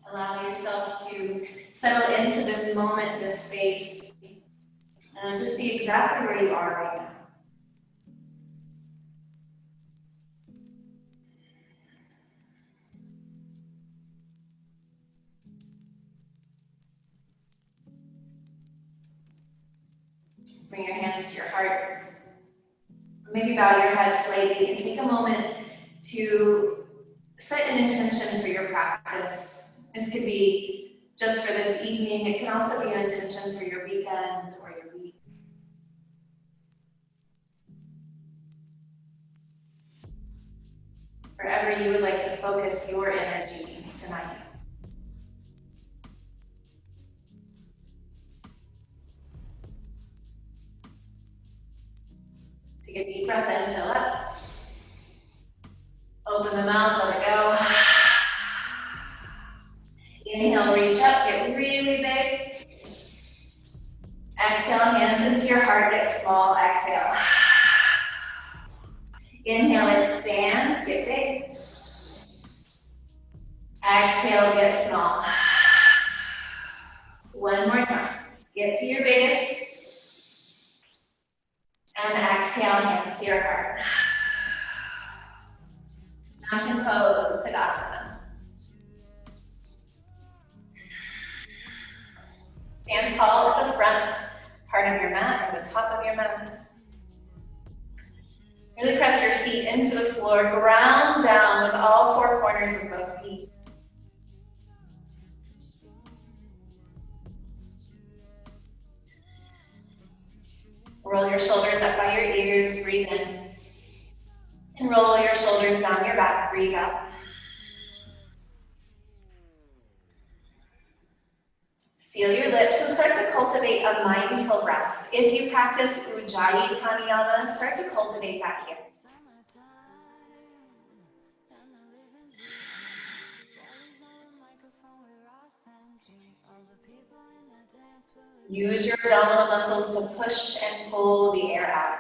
Allow yourself to settle into this moment, this space, and just be exactly where you are right now. Bring your hands to your heart. Maybe bow your head slightly and take a moment to set an intention for your practice. This could be just for this evening. It can also be an intention for your weekend or your week. Wherever you would like to focus your energy tonight. Take a deep breath in, fill up. Open the mouth, let it go. Inhale, reach up, get really big. Exhale, hands into your heart, get small, exhale. Inhale, expand, get big. Exhale, get small. One more time. Get to your biggest. And exhale, hands to your heart. Mountain pose, Tadasana. Stand tall at the front part of your mat or the top of your mat. Really press your feet into the floor, ground down with all four corners of both feet. Roll your shoulders up by your ears, breathe in. And roll your shoulders down your back, breathe out. Seal your lips and start to cultivate a mindful breath. If you practice Ujjayi Pranayama, start to cultivate that here. Use your abdominal muscles to push and pull the air out.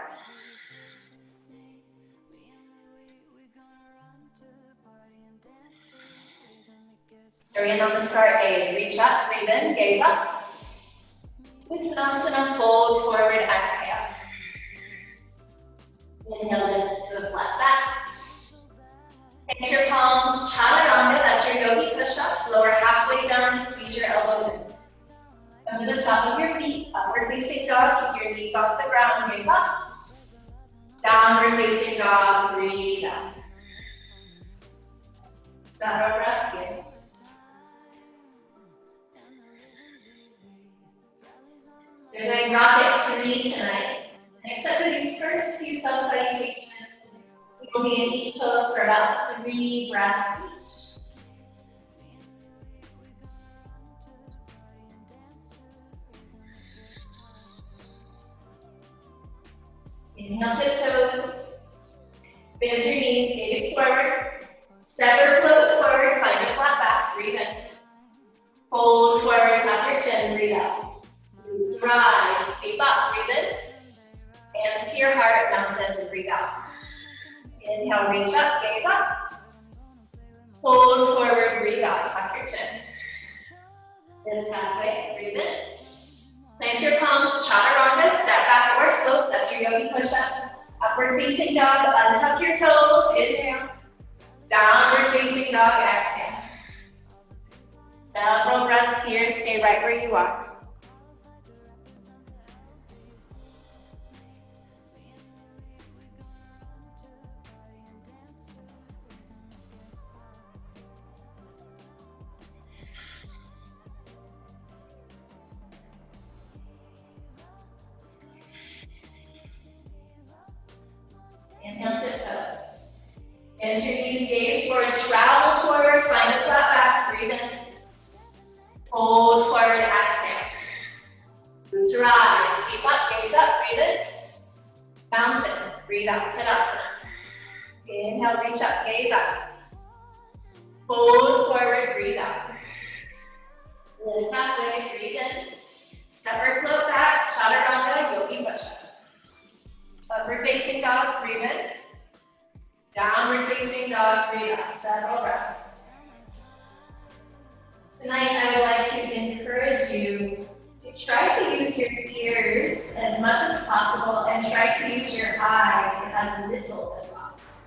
Starting on the start A, reach up, breathe in, gaze up. Uttanasana, fold forward, exhale. Inhale, lift to a flat back. Hit your palms, chaturanga, that's your yogi push-up. Lower halfway down, squeeze your elbows in. Come to the top of your feet, upward facing dog, keep your knees off the ground, gaze up. Downward facing dog, breathe out. Several breaths here. We're doing Rocket 3 tonight. And except for these first few self-salutations, we will be in each pose for about 3 breaths each. Inhale, tiptoes. Bend your knees, gaze forward. Step or float forward, find a flat back, breathe in. Fold forward, tap your chin, breathe out. Rise, sweep up, breathe in. Hands to your heart, mountain, breathe out. Inhale, reach up, gaze up. Fold forward, breathe out, tuck your chin. Lift halfway, breathe in. Plant your palms, chaturanga, step back or float, that's your yogi push-up. Upward facing dog, untuck your toes, inhale. Downward facing dog, exhale. Several breaths here, stay right where you are. Inhale, tiptoes. Bend your knees, gaze forward, travel forward, find a flat back, breathe in. Hold forward, exhale. Roots rise, sweep up, gaze up, breathe in. Mountain, breathe out, Tadasana. Inhale, reach up, gaze up. Hold forward, breathe out. Lift halfway, breathe in. Step or float back, chaturanga, yogi push-up. Upward facing dog, breathe in. Downward facing dog, breathe out. Several breaths. Tonight, I would like to encourage you to try to use your ears as much as possible and try to use your eyes as little as possible.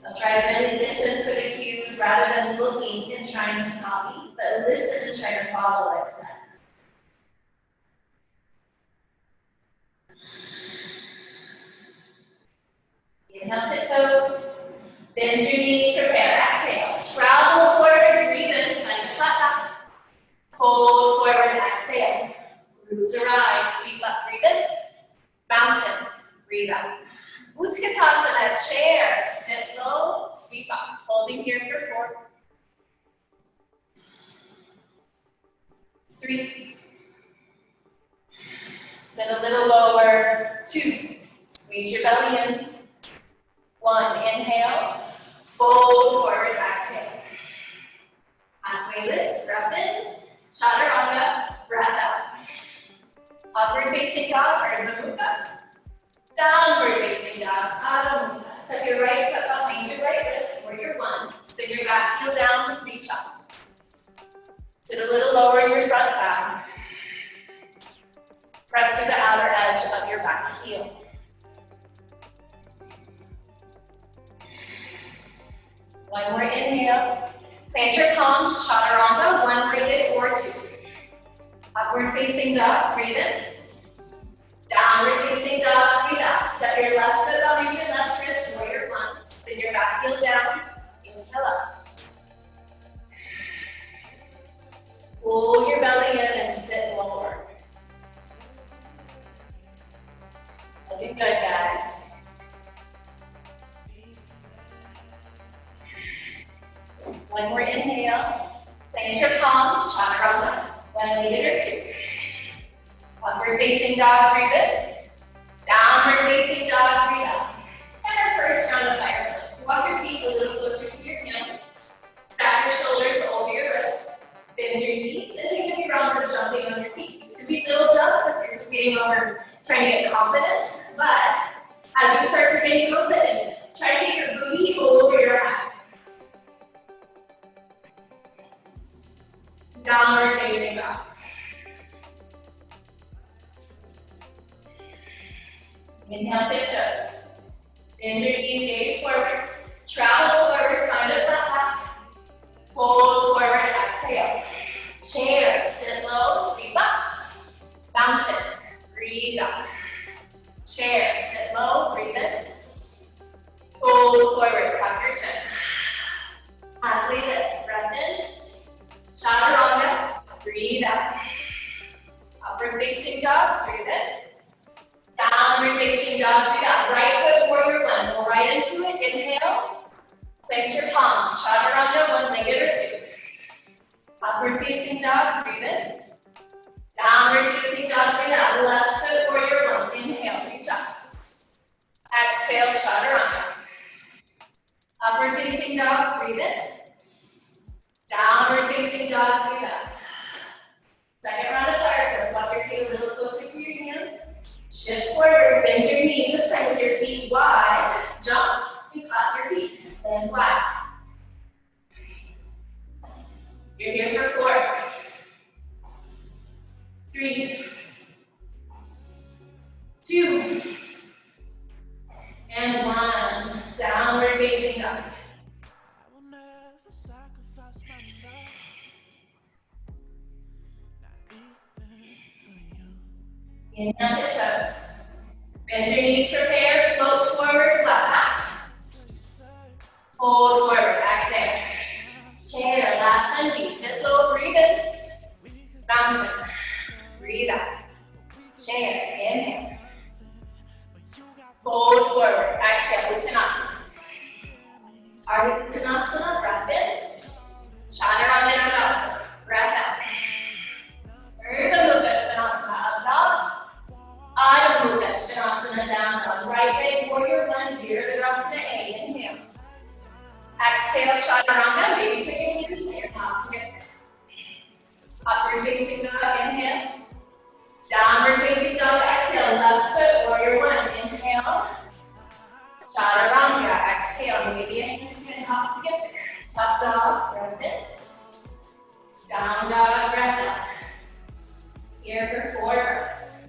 I'll try to really listen for the cues rather than looking and trying to copy, but listen and try to follow it. Inhale, tiptoes. Bend your knees, prepare, exhale. Travel forward, breathe in, find a flat back. Fold forward, exhale. Roots arise, sweep up, breathe in. Mountain, breathe out. Utkatasana, chair, sit low, sweep up. Holding here for 4, 3. Sit a little lower, 2. Squeeze your belly in. 1, inhale. Fold forward, exhale. Halfway lift, breath in. Chaturanga, breath out. Upward facing dog, Ardha Mukha. Downward facing dog, Adho Mukha. Step your right foot behind your right wrist for your 1. Spin your back heel down, reach up. Sit a little lower in your front back. Press to the outer edge of your back heel. One more inhale. Plant your palms, chaturanga, 1-legged or 2. Upward facing dog, breathe in. Downward facing dog, breathe out. Step your left foot behind your left wrist, warrior 1. Spin your back heel down, inhale up. Pull your belly in and sit lower. Looking good, guys. One more inhale. Plant your palms, chaturanga, 1-legged or 2. Upward facing dog, breathe in. Downward facing dog, breathe out. It's kind of our first round of fire flow. So walk your feet a little closer to your hands. Stack your shoulders over your wrists. Bend your knees and take a few rounds of jumping on your feet. This could be little jumps if you're just getting over trying to get confidence. But as you start to gain confidence, try to get your booty over your head. Downward facing dog. Inhale, tiptoes. Bend your knees, gaze forward. Travel forward, find a flat back. Fold forward, exhale. Chair, sit low, sweep up. Mountain, breathe out. Chair, sit low, breathe in. Fold forward, tuck your chin. Halfway lift, breath in. Chaturanga, breathe out. Upward facing dog, breathe in. Downward facing dog, breathe out. Right foot, warrior 1. Go right into it. Inhale. Plant your palms. Chaturanga, 1-legged or 2. Upward facing dog, breathe in. Downward facing dog, breathe out. Left foot, warrior 1. Inhale, reach up. Exhale, chaturanga. Upward facing dog, breathe in. Downward facing dog, breathe out. Second round of fire flows. Walk your feet a little closer to your hands. Shift forward, bend your knees, this time with your feet wide. Jump and clap your feet, then wide. You're here for 4, 3, 2, and 1. Downward facing dog. Inhale, tiptoes. Bend your knees, prepare, float forward, flat back. Hold forward, exhale. Chair, last empty, sit low, breathe in. Mountain, breathe out. Chair, inhale. Hold forward, exhale, Uttanasana. Ardha Uttanasana, breath in. Chaturanga, breath out. Ardha Mukha Svanasana, up dog. Adho Mukha Svanasana, down dog. Right leg, warrior 1, Virabhadrasana A. Inhale. Exhale, chaturanga. Maybe take a hands and your palms together. Upward facing dog, inhale. Downward facing dog, exhale. Left foot, warrior 1. Inhale. Chaturanga, exhale. Maybe your hands and hop together. Up dog, breath in. Down dog, breath out. Here for 4 breaths.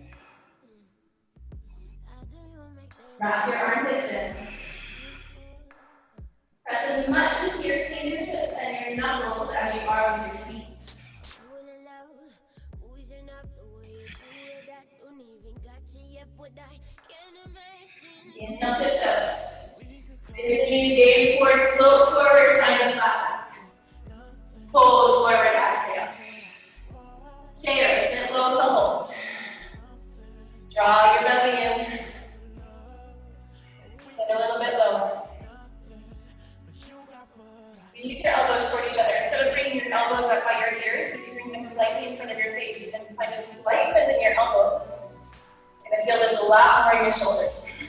Wrap your armpits in. Press as much into your fingertips and your knuckles as you are with your feet. Inhale, tiptoes. Bend your knees, gaze forward, float forward, find a flat back. Hold forward, exhale. Chair, sit low to hold. Draw your belly in. Sit a little bit lower. Use your elbows toward each other. Instead of bringing your elbows up by your ears, you can bring them slightly in front of your face and find a slight bend in your elbows. You're going to feel this a lot more in your shoulders.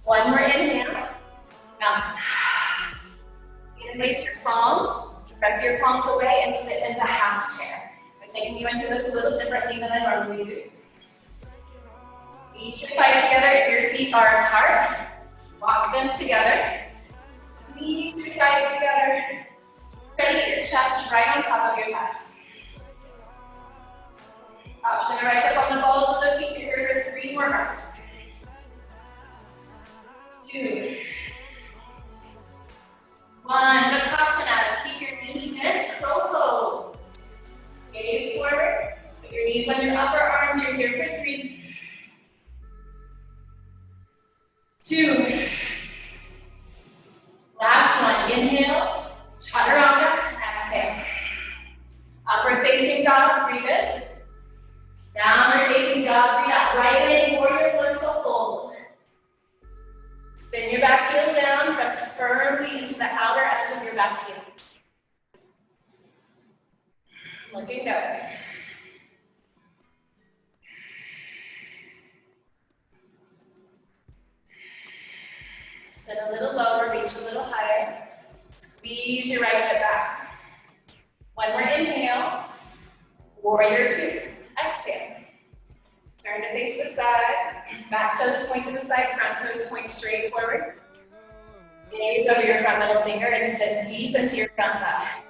One more inhale. Mountain. Interlace your palms. Press your palms away and sit into half chair. I'm taking you into this a little differently than I normally do. Squeeze your thighs together. If your feet are apart, walk them together. Squeeze your thighs together. Try to get your chest right on top of your thighs. Option to rise up on the balls of the feet here for 3 more breaths. 2. 1. Bakasana. Keep your knees bent. Crow pose. Gaze forward. Put your knees on your upper arms. You're here for 3. 2. Last one. Inhale. Chaturanga. Exhale. Upward facing dog. Breathe in. Downward facing dog. Breathe out. Right leg. Warrior 1 to hold. Spin your back heel down. Press firmly into the outer edge of your back heel. Looking good. Sit a little lower, reach a little higher. Squeeze your right hip back. 1 more inhale. Warrior 2. Exhale. Turn to face the side. Back toes point to the side, front toes point straight forward. Gaze over your front middle finger and sit deep into your front thigh.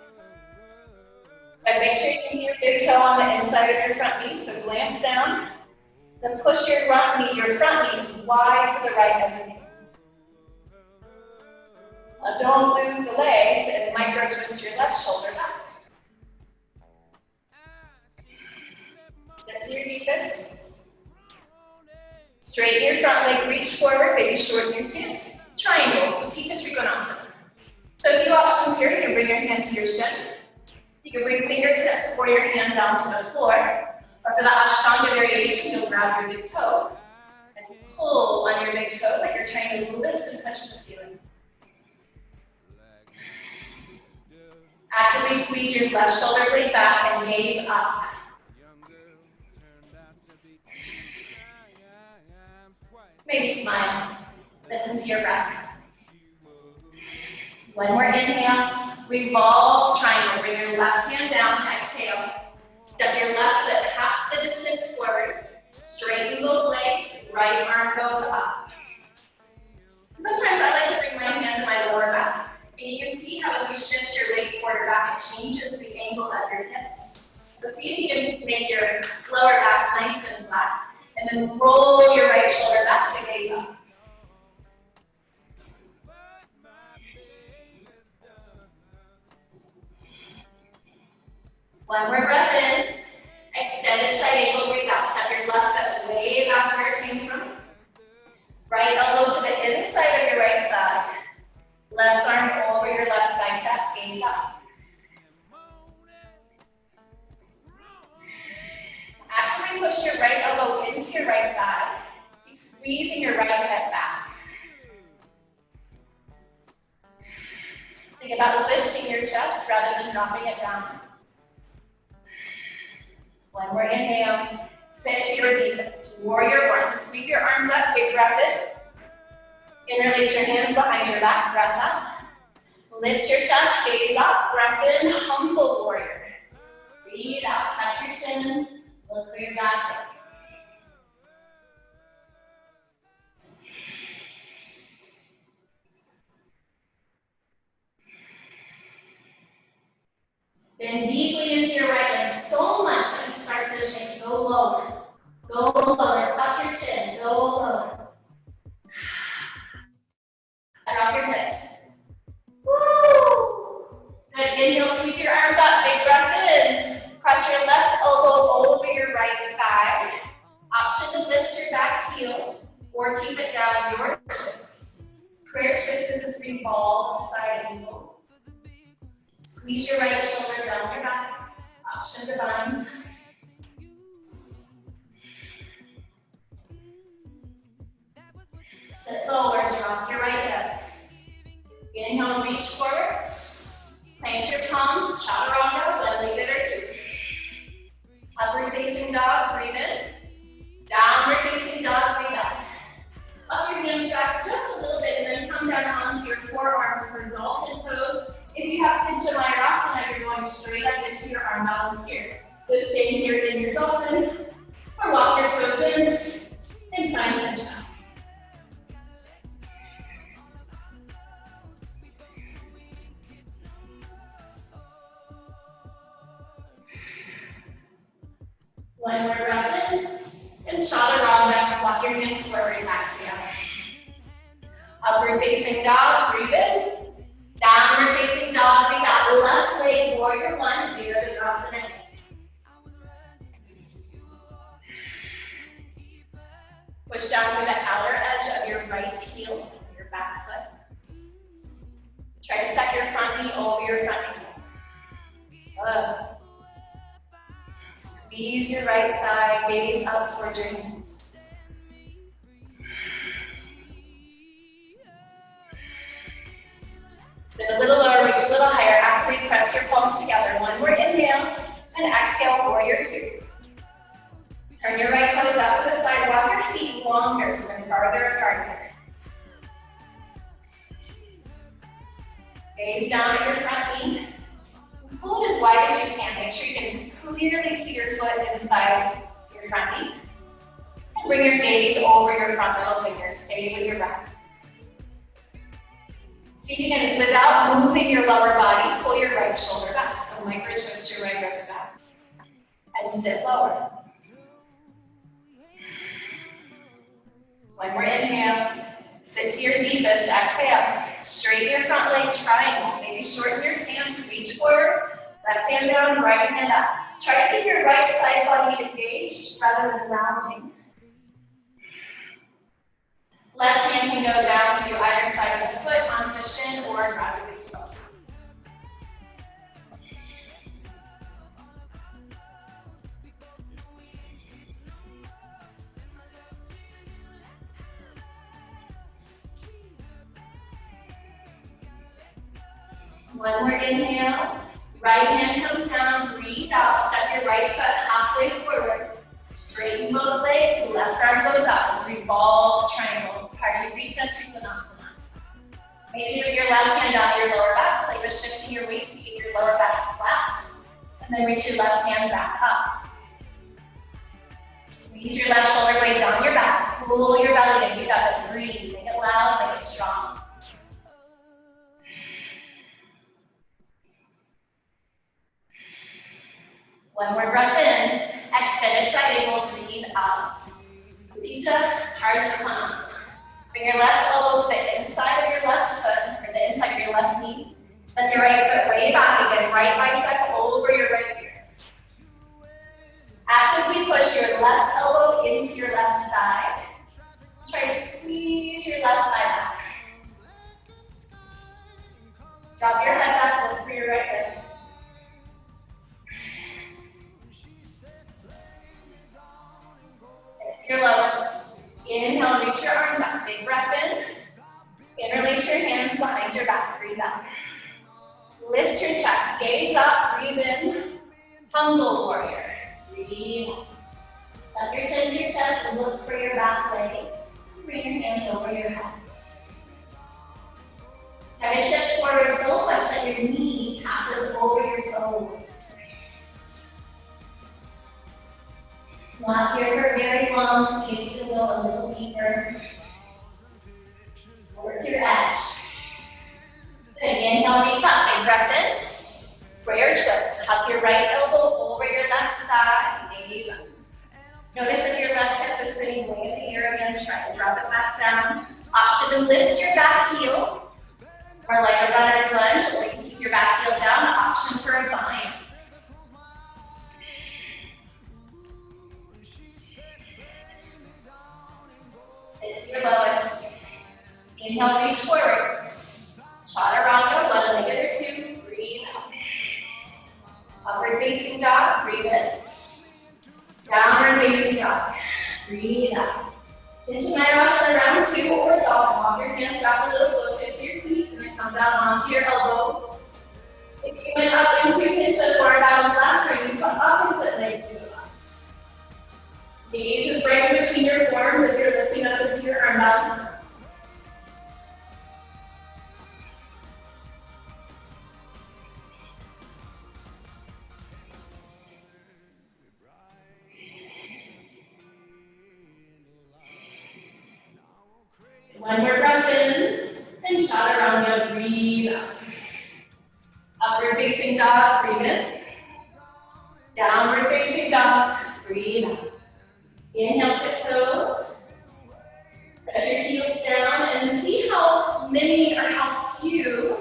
And make sure you keep your big toe on the inside of your front knee, so glance down. Then push your front knee wide to the right as you can. Don't lose the legs and micro twist your left shoulder back. Sit to your deepest. Straighten your front leg, reach forward, maybe shorten your stance. Triangle, Utthita Trikonasana. So a few options here. You can bring your hand to your shin. You can bring fingertips or your hand down to the floor. Or for the Ashtanga variation, you'll grab your big toe and pull on your big toe like you're trying to lift and touch the ceiling. Actively squeeze your left shoulder blade back and gaze up. Maybe smile. Listen to your breath. 1 more inhale. Revolve to triangle. Bring your left hand down. Exhale. Step your left foot half the distance forward. Straighten both legs. Right arm goes up. Sometimes I like to bring my hand to my lower back. And you can see how if you shift your weight forward or back, it changes the angle of your hips. So see if you can make your lower back nice and flat. And then roll your right shoulder back to gaze up. One more breath in. Extended side angle, breathe out. Step your left foot way back where it came from. Right elbow to the inside of your right thigh. Left arm over your left bicep, gaze up. Actively push your right elbow into your right thigh. Keep squeezing your right hip back. Think about lifting your chest rather than dropping it down. 1 more inhale. Sit to your deepest. Warrior 1. Sweep your arms up, big breath in. Interlace your hands behind your back, breath out. Lift your chest, gaze up, breath in, humble warrior. Breathe out, tuck your chin, look for your back leg. Bend deeply into your right leg so much that you start to shake. Go lower. Go lower. Tuck your chin. Go lower. Drop your hips. Woo! Good. Inhale, sweep your arms up. Big breath in. Press your left elbow over your right thigh. Option to lift your back heel or keep it down your twist. Prayer twist is this revolve to side angle. Squeeze your right shoulder down your back. Option to bind. Sit lower, drop your right hip. Inhale, reach forward. Plant your palms, chaturanga, one leave it or two. Upward facing dog, breathe in. Downward facing dog, breathe out. Up your hands back just a little bit and then come down onto your forearms for dolphin pose. If you have Pincha Mayurasana, you're going straight up into your arm balance here. So stay here in your dolphin, or walk your toes in, and climb Pincha. One more breath in, and chaturanga, walk your hands forward, exhale. Upward facing dog, breathe in. Downward facing dog, breathe out. Left leg, warrior one, Virabhadrasana. Push down through the outer edge of your right heel, your back foot. Try to stack your front knee over your front ankle. Good. Squeeze your right thigh, gaze up towards your hands. Sit a little lower, reach a little higher. Actively press your palms together. One more inhale, and exhale, warrior two. Turn your right toes out to the side, walk your feet longer, so they're farther apart here. Gaze down at your front knee. Pull it as wide as you can. Make sure you can clearly see your foot inside your front knee. And bring your gaze over your front middle finger. Stay with your breath. See if you can, without moving your lower body, pull your right shoulder back. So micro twist your right ribs back. And sit lower. One more inhale. Sit to your deepest. Exhale. Straighten your front leg, triangle. Maybe shorten your stance. Reach forward. Left hand down, right hand up. Try to keep your right side body engaged rather than rounding. Left hand can go down to either side of the foot, onto the shin, or grab your toe. One more inhale. Right hand comes down, breathe out, step your right foot halfway forward. Straighten both legs, left arm goes up. It's revolved triangle. Parivritta Trikonasana. Maybe with your left hand on your lower back, play with shifting your weight to keep your lower back flat. And then reach your left hand back up. Squeeze your left shoulder blade down your back. Pull your belly in. You got this. Breathe. Make it loud, make it strong. One more breath in. Extended side angle. Breathe out. Utthita Parjanasana. Bring your left elbow to the inside of your left foot, or the inside of your left knee. Send your right foot way back again. Right bicep over your right ear. Actively push your left elbow into your left thigh. Try to squeeze your left thigh back. Drop your head back, look for your right wrist. It's your lowest. Inhale, reach your arms up. Big breath in. Interlace your hands behind your back. Breathe out. Lift your chest. Gaze up. Breathe in. Humble warrior. Breathe. Tuck your chin to your chest and look for your back leg. Bring your hands over your head. Try to shift forward so much that your knee passes over your toe. Not here for very long, see if you can go a little deeper. Work your edge. Then inhale, reach up, big breath in. Prayer twist. tuck your right elbow over your left thigh, gaze up. Notice if your left hip is sitting way in the air again, try to drop it back down. Option to lift your back heel, or like a runner's lunge, or you can keep your back heel down. Option for a bind. It's your lowest. Inhale, reach forward. Chaturanga, one legged or two. Breathe out. Upward facing dog, breathe in. Downward facing dog, breathe out. Into Mayurasana round two or dog. Walk your hands down a little closer to your feet and then come down onto your elbows. If you went up into pinch and forward balance last time, use the opposite leg to the left. Gaze is right in between your forearms if you're lifting up into your arm balance. One more breath in, and chaturanga, breathe out. Upward facing dog, breathe in. Downward facing dog, breathe out. Inhale, tiptoes. Press your heels down, and then see how many or how few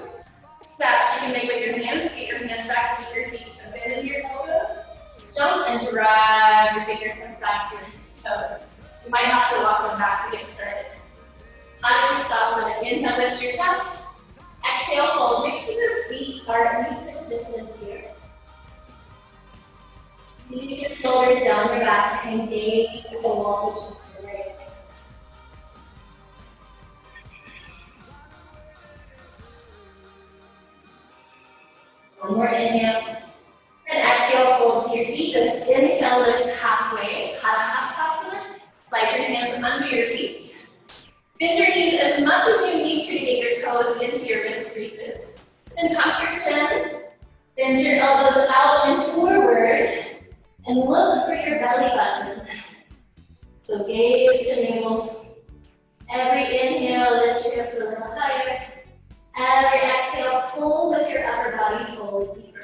steps you can make with your hands. Get your hands back to meet your feet. So bend into your elbows, jump, and drag your fingertips back to your toes. You might have to walk them back to get started. Anustasana, inhale, lift your chest. Exhale, fold. Make sure your feet are at least 6 distance here. Squeeze your shoulders down your back and gaze at the wall of your legs. One more inhale. And exhale, fold to your deepest. Inhale, lift halfway. Hadahastasana. Slide your hands under your feet. Bend your knees as much as you need to get your toes into your wrist creases. Then tuck your chin, bend your elbows out and forward, and look for your belly button. So gaze to navel. Every inhale, lift your hips a little higher. Every exhale, pull with your upper body, fold deeper.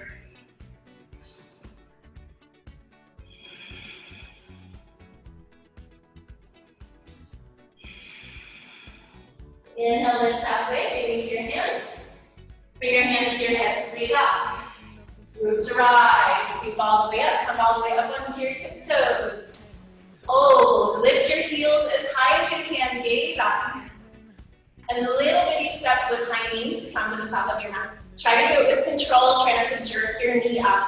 Inhale, lift halfway, release your hands. Bring your hands to your hips, breathe out. Root to rise, scoop all the way up, come all the way up onto your tiptoes. Oh, lift your heels as high as you can, gaze up. And little bitty steps with high knees, come to the top of your mat. Try to do it with control, try not to jerk your knee up.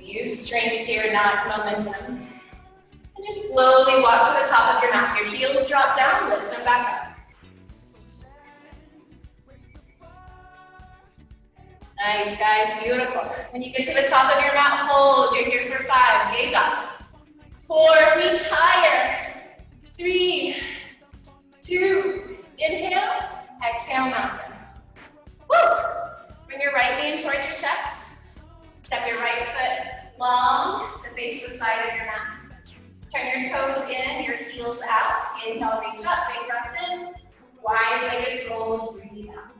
Use strength here, not momentum. And just slowly walk to the top of your mat. Your heels drop down, lift them back up. Nice, guys, beautiful. When you get to the top of your mat, hold. You're here for 5, gaze up. 4, reach higher. 3, 2, inhale, exhale, mountain. Woo! Bring your right knee towards your chest. Step your right foot long to face the side of your mat. Turn your toes in, your heels out. Inhale, reach up, big breath in. Wide-legged fold, breathe out.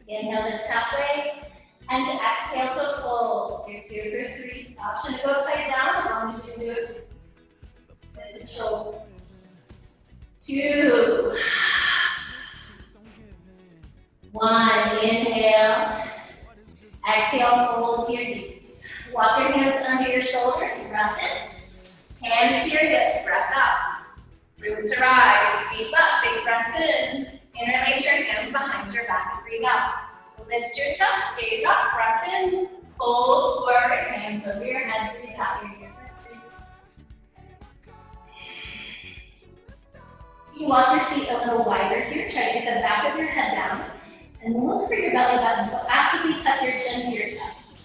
Inhale, lift halfway. And exhale to fold. You're here for 3. Option to go upside down as long as you can do it with control. 2. 1. Inhale. Exhale, fold to your knees. Walk your hands under your shoulders. Breath in. Hands to your hips. Breath out. Root to rise. Sweep up. Big breath in. Interlace your hands behind your back. Breathe out. Lift your chest, gaze up, breath in, fold forward, hands over your head, breathe out, you're here for 3. You walk your feet a little wider here, try to get the back of your head down, and look for your belly button, so actively tuck your chin to your chest.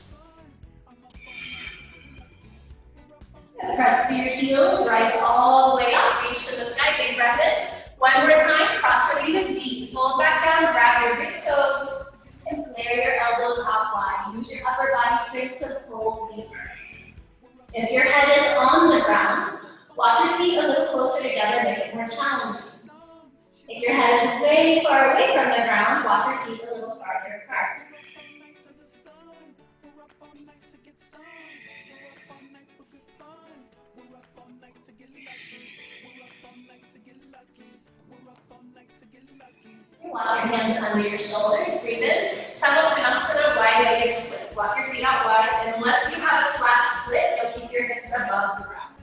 Press through your heels, rise all the way up, reach to the sky, big breath in. One more time, cross the feet deep, fold back down, grab your big toes, and flare your elbows up wide. Use your upper body strength to fold deeper. If your head is on the ground, walk your feet a little closer together, make it more challenging. If your head is way far away from the ground, walk your feet a little farther apart. Walk your hands under your shoulders, breathe in. Samapranasana, wide-legged splits. Walk your feet out wide. Unless you have a flat split, you'll keep your hips above the ground.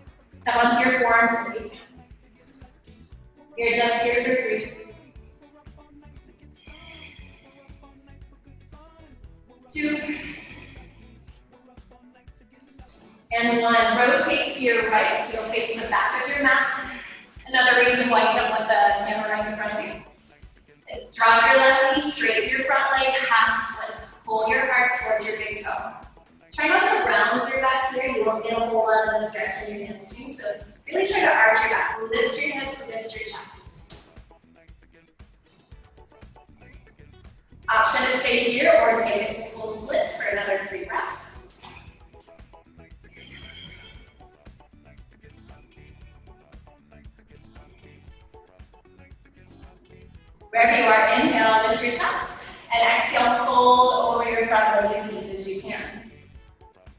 Come onto your forearms if you can. You're just here for 3, 2, and 1. Rotate to your right, so you'll face the back of your mat. Another reason why you don't want the camera right in front of you. Drop your left knee, straighten your front leg, half splits. Pull your heart towards your big toe. Try not to round your back here. You won't get a whole lot of the stretch in your hamstrings. So really try to arch your back. Lift your hips, lift your chest. Option to stay here or take it to full splits for another 3 reps. Wherever you are, inhale, lift your chest, and exhale, fold over your front leg as deep as you can.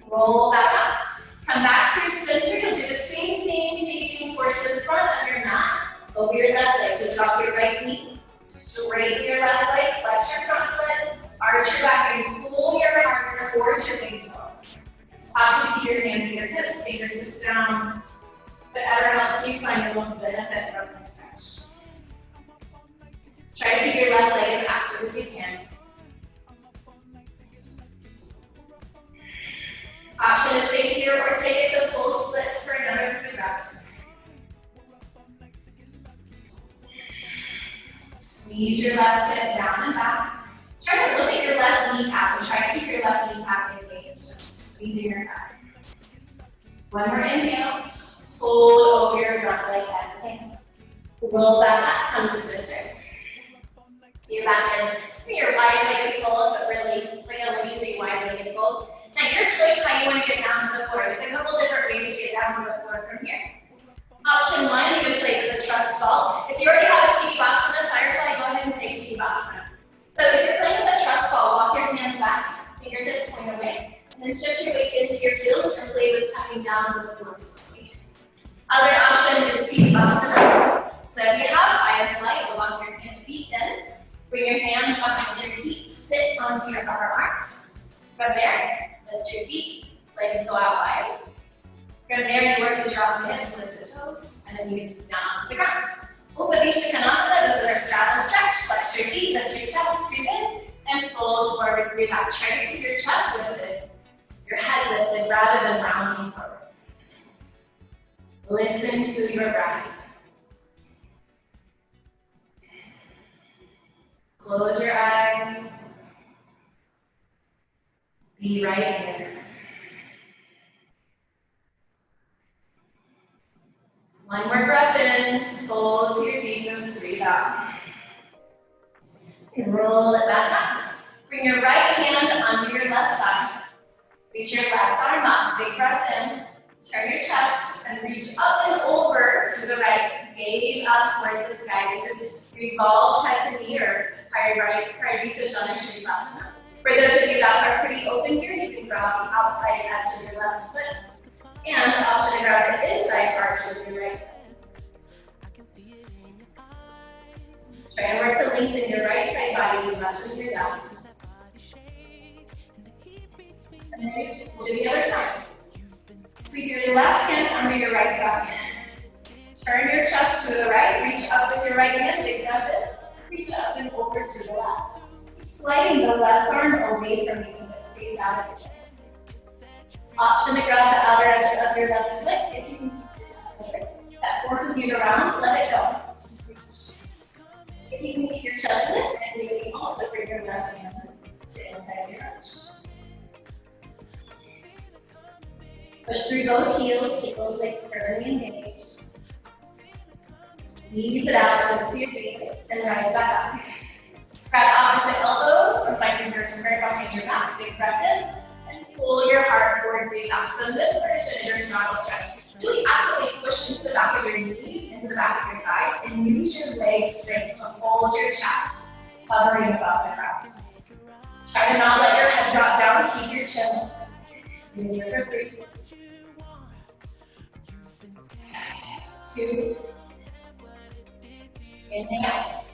Roll back up. Come back through center. You'll do the same thing, facing towards the front of your mat. Over your left leg, so drop your right knee, straighten your left leg, flex your front foot, arch your back, and pull your heart towards your big toe. Option to keep your hands at your hips, fingertips down. Whatever helps you find the most benefit from this stretch. Try to keep your left leg as active as you can. Option to stay here or take it to full splits for another 3 reps. Squeeze your left hip down and back. Try to look at your left kneecap and try to keep your left kneecap engaged. Squeezing your back. 1 more inhale. Fold over your front leg, exhale. Roll back up, come to center. So you're back in your wide-legged fold, but really like a lazy wide-legged fold. Now your choice how you want to get down to the floor. There's a couple different ways to get down to the floor from here. Option 1, you can play with a trust fall. If you already have a Tadasana, Firefly, go ahead and take Tadasana. So if you're playing with a trust fall, walk your hands back, fingertips point away, and then shift your weight into your heels and play with coming down to the floor slowly. Other option is Tadasana. So if you have Firefly, you'll walk your feet in. Bring your hands behind your feet, sit onto your upper arms. From there, lift your feet, legs go out wide. From there, you work to drop the hips, lift the toes, and then you can sit down onto the ground. Upavishtakanasana, this is our straddle stretch. Flex your feet, lift your chest, breathe in, and fold forward, breathe out. Try to keep your chest lifted, your head lifted, rather than rounding forward. Listen to your breath. Close your eyes. Be right here. 1 more breath in. Fold to your deepest. Breathe out. And roll it back up. Bring your right hand under your left thigh. Reach your left arm up. Big breath in. Turn your chest and reach up and over to the right. Gaze up towards the sky. This is revolved head to knee or Parivita Shanasana. For those of you that are pretty open here, you can grab the outside edge of your left foot and the option to grab the inside arch of your right foot. Try and work to lengthen your right side body as much as your left. And then reach. We'll do the other side. Sweep your left hand under your right thigh. Turn your chest to the right, reach up with your right hand, big breath in. Reach up and over to the left. Sliding the left arm away from you so it stays out of your chin. Option to grab the outer edge of your left foot if you can keep your chest open. That forces you to round, let it go. Just reach. If you can keep your chest lifted, you can also bring your left hand to the inside of your arch. Push through both heels, keep both legs firmly engaged. Squeeze it out, twist to your face, and rise back up. Grab opposite elbows or find fingers right behind your back. Big breath in, and pull your heart forward, breathe out. So in this version, your straddle stretch, really actively push into the back of your knees, into the back of your thighs, and use your leg strength to hold your chest, hovering above the ground. Try to not let your head drop down, keep your chin lifted. Breathe for 3, 2, inhale,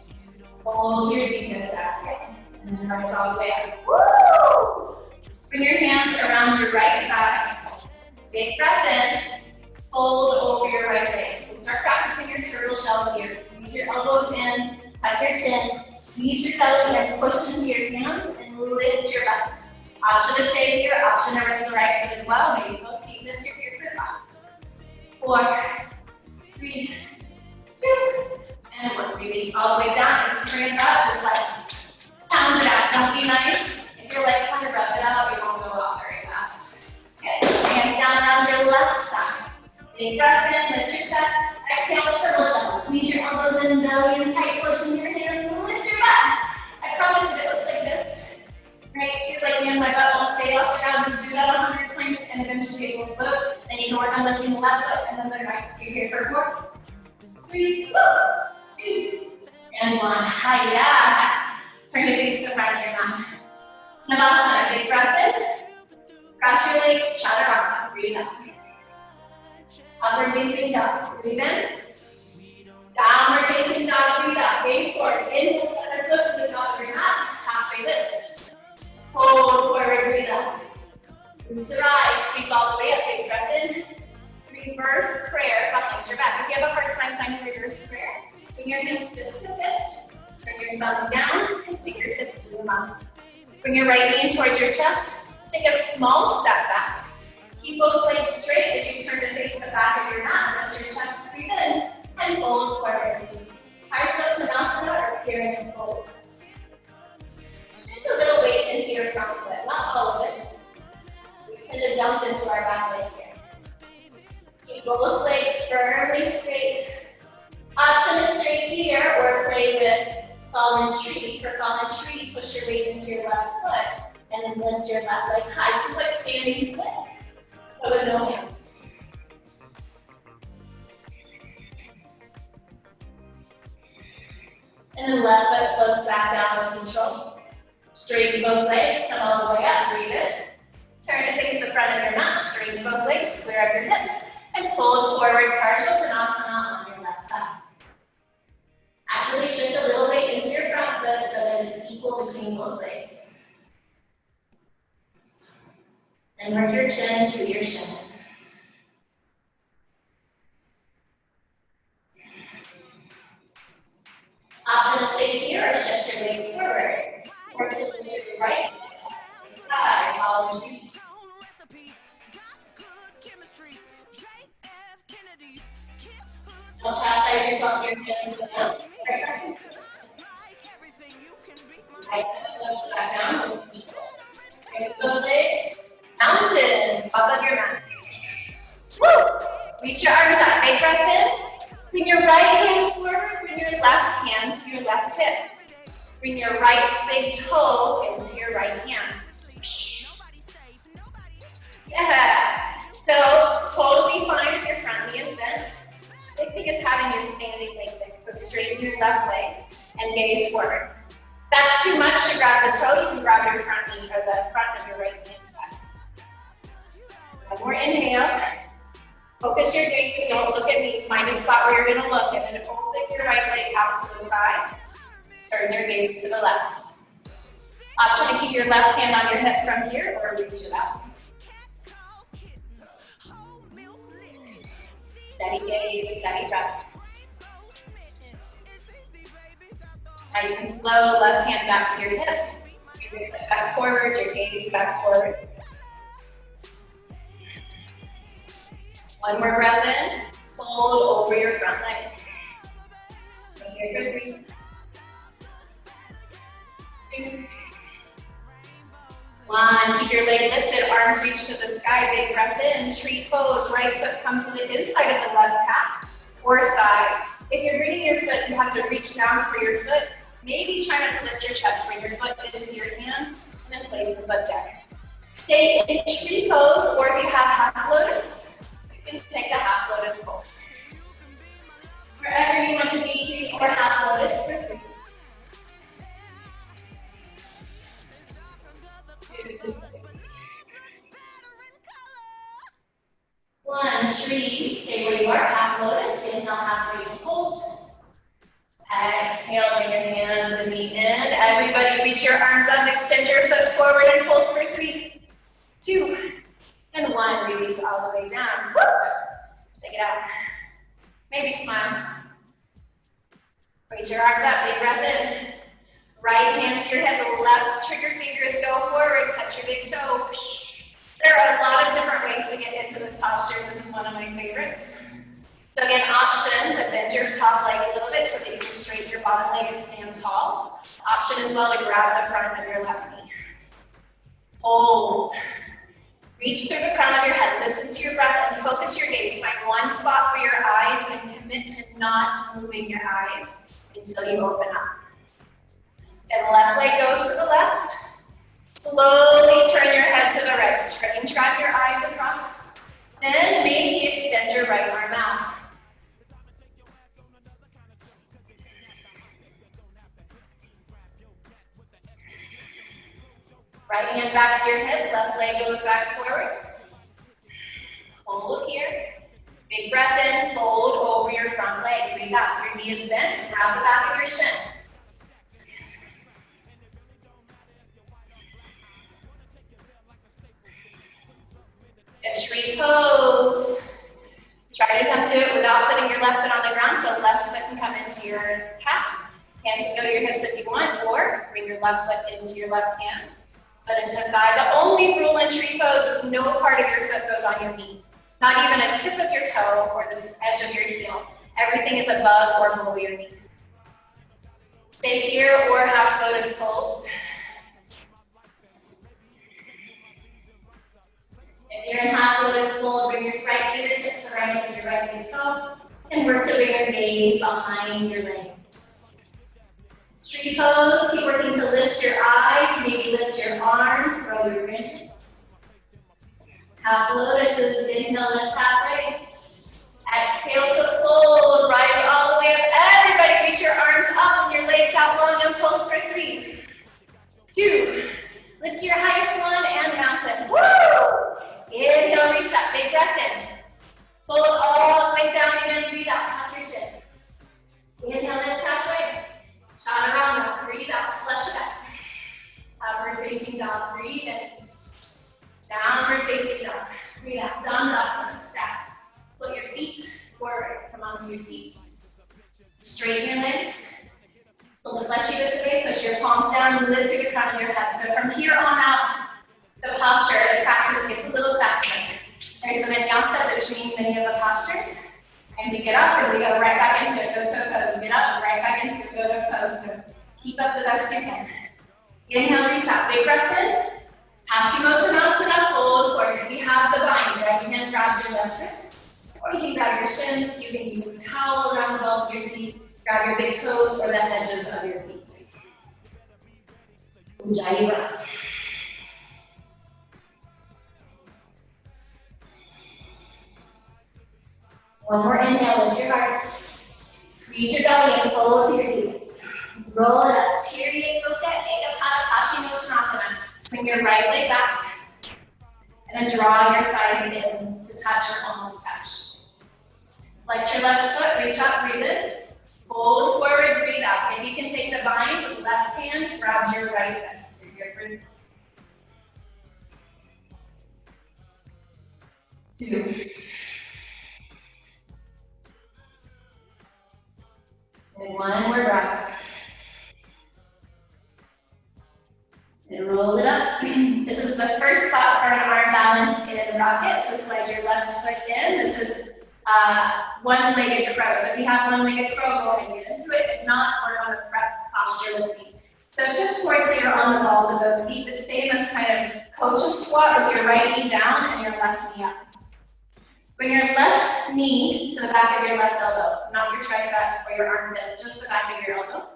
hold. Hold to your deepest exhale. And then rise all the way up. Woo! Bring your hands around your right thigh. Big breath in. Fold over your right leg. So start practicing your turtle shell here. Squeeze your elbows in, tuck your chin, squeeze your belly and push into your hands and lift your butt. Option to stay here, option to lift the right foot as well. Maybe both feet lift your foot up. 4, 3, 2, and 1. Release all the way down. If you bring it up, just like pound it out. Don't be nice. If you're like kind of rub it out, we won't go out very fast. Good. Hands down around your left side. Big breath in, lift your chest. Exhale, turtle shell. Squeeze your elbows in, belly and tight. Push in your hands and lift your butt. I promise if it looks like this, right? If you're like, man, my butt won't stay off the ground, just do that 100 times and eventually it will float. Then you can work on lifting the left foot and then the right. You're here for 4, 3, 2, and 1. Hiya. Turn your face to the front of your mat. Namaste. Big breath in. Cross your legs, chaturanga. Breathe out. Upward facing dog. Breathe in. Downward facing dog. Breathe out. Gaze forward. Inhale, step your foot to the top of your mat. Halfway lift. Hold forward. Breathe out. Root to rise. Sweep all the way up. Big breath in. Reverse prayer behind your back. If you have a hard time finding reverse prayer, bring your hands fist to fist. Turn your thumbs down and fingertips to the mouth. Bring your right knee towards your chest. Take a small step back. Keep both legs straight as you turn to face the back of your mat. Let your chest breathe in and fold forward. This is Ashtanga or peering and fold. Shift a little weight into your front foot, not all of it. We tend to jump into our back leg here. Keep both legs firmly straight. Option is straight here or play with fallen tree. For fallen tree, push your weight into your left foot and then lift your left leg high. This is like standing splits. But with no hands. And then left foot floats back down with control. Straighten both legs, come all the way up, breathe in. Turn to face the front of your mat, straighten both legs, square up your hips, and fold forward, Ashtanga on your left side. Actively shift a little weight into your front foot so that it's equal between both legs. And work your chin to your shin. Option to stay here or shift your weight forward. Or to lift your right side, follow the tree. Don't chastise yourself, your hands to the mouth. Right foot back down. Straight both legs. Mountain, top of your mat. Woo! Reach your arms out. Big breath in. Bring your right hand forward. Bring your left hand to your left hip. Bring your right big toe into your right hand. Yeah. So totally fine if your front knee is bent. Big thing is having your standing leg bent. So straighten your left leg and gaze forward. If that's too much to grab the toe, you can grab your front knee or the front of your right hand side. One more inhale. Focus your gaze, don't look at me. Find a spot where you're gonna look and then open your right leg out to the side. Turn your gaze to the left. Option to keep your left hand on your hip from here or reach it out. Steady gaze, steady breath. Nice and slow, left hand back to your hip. Bring your foot back forward, your gaze back forward. One more breath in, fold over your front leg. Here for 3, 2, 1. Keep your leg lifted, arms reach to the sky, big breath in, tree pose, right foot comes to the inside of the left calf or thigh. If you're bringing your foot, you have to reach down for your foot. Maybe try not to lift your chest, bring your foot into your hand, and then place the foot down. Stay in tree pose, or if you have half lotus, you can take the half lotus hold. Wherever you want to be, tree or half lotus for 3, 2, 1. Tree, stay where you are, half lotus, inhale halfway to hold. Exhale, bring your hands and knees everybody reach your arms up, extend your foot forward and pulse for 3, 2, and 1. Release all the way down. Woo! Take it out. Maybe smile. Reach your arms up, big breath in. Right hand to your hip, left trigger fingers go forward, touch your big toe. There are a lot of different ways to get into this posture. This is one of my favorites. So again, option to bend your top leg a little bit so that you can straighten your bottom leg and stand tall. Option as well to grab the front of your left knee. Hold. Reach through the crown of your head, listen to your breath and focus your gaze. Find one spot for your eyes and commit to not moving your eyes until you open up. And left leg goes to the left. Slowly turn your head to the right. Try and drag your eyes across. Then maybe extend your right arm out. Right hand back to your hip, left leg goes back forward. Hold here. Big breath in, fold over your front leg. Breathe out. Your knee is bent, grab the back of your shin. A tree pose. Try to come to it without putting your left foot on the ground, so left foot can come into your calf. Hands can go to your hips if you want, or bring your left foot into your left hand. Foot into thigh. The only rule in tree pose is no part of your foot goes on your knee. Not even a tip of your toe or the edge of your heel. Everything is above or below your knee. Stay here or half lotus fold. If you're in half lotus fold, bring your right fingertips to right and your right big toe, and work to bring your gaze behind your legs. Tree pose, keep working to lift your eyes, maybe lift your arms, grow your branches. Half lotus is inhale, lift halfway. Exhale to fold, rise all the way up. Everybody reach your arms up and your legs out long and pulse for 3, 2, lift your highest one and mountain. Woo! Inhale, reach up, big breath in. Fold all the way down again, breathe out, tuck your chin. Inhale, lift halfway. Chaturanga, breathe out, flush it out. Upward facing dog, breathe in. Downward facing dog, breathe out. Dandasana, stack. Put your feet forward, come onto your seat. Straighten your legs. Pull the fleshy bits away, push your palms down, lift through the crown of your head. So from here on out, the posture, the practice gets a little faster. There's a vinyasa between many of the postures. And we get up and we go right back into it, go to a pose. Get up, right back into it, go to a pose. So keep up the best you can. Inhale, reach out, big breath in. Hashimotomasana, fold forward. We have the bind, right hand grabs your left wrist. Or you can grab your shins, you can use a towel around the balls of your feet, grab your big toes or the edges of your feet. Ujjayi breath. One more inhale, lift your heart. Squeeze your belly and fold to your heels. Roll it up. Tirya Yoga, Ekapada Hashimotomasana. Swing your right leg back. And then draw your thighs in to touch or almost touch. Flex your left foot, reach up, breathe in. Fold forward, breathe out. If you can take the bind, left hand grabs your right wrist. Breathe. 2. And 1 more breath. And roll it up. This is the first spot for an arm balance in rocket. So slide your left foot in. This is one-legged crow. So if you have one-legged crow, go ahead and get into it. If not, work on the prep posture with feet. So shift towards so you're on the balls of both feet, but stay in this kind of coach's squat with your right knee down and your left knee up. Bring your left knee to the back of your left elbow, not your tricep or your armpit, just the back of your elbow.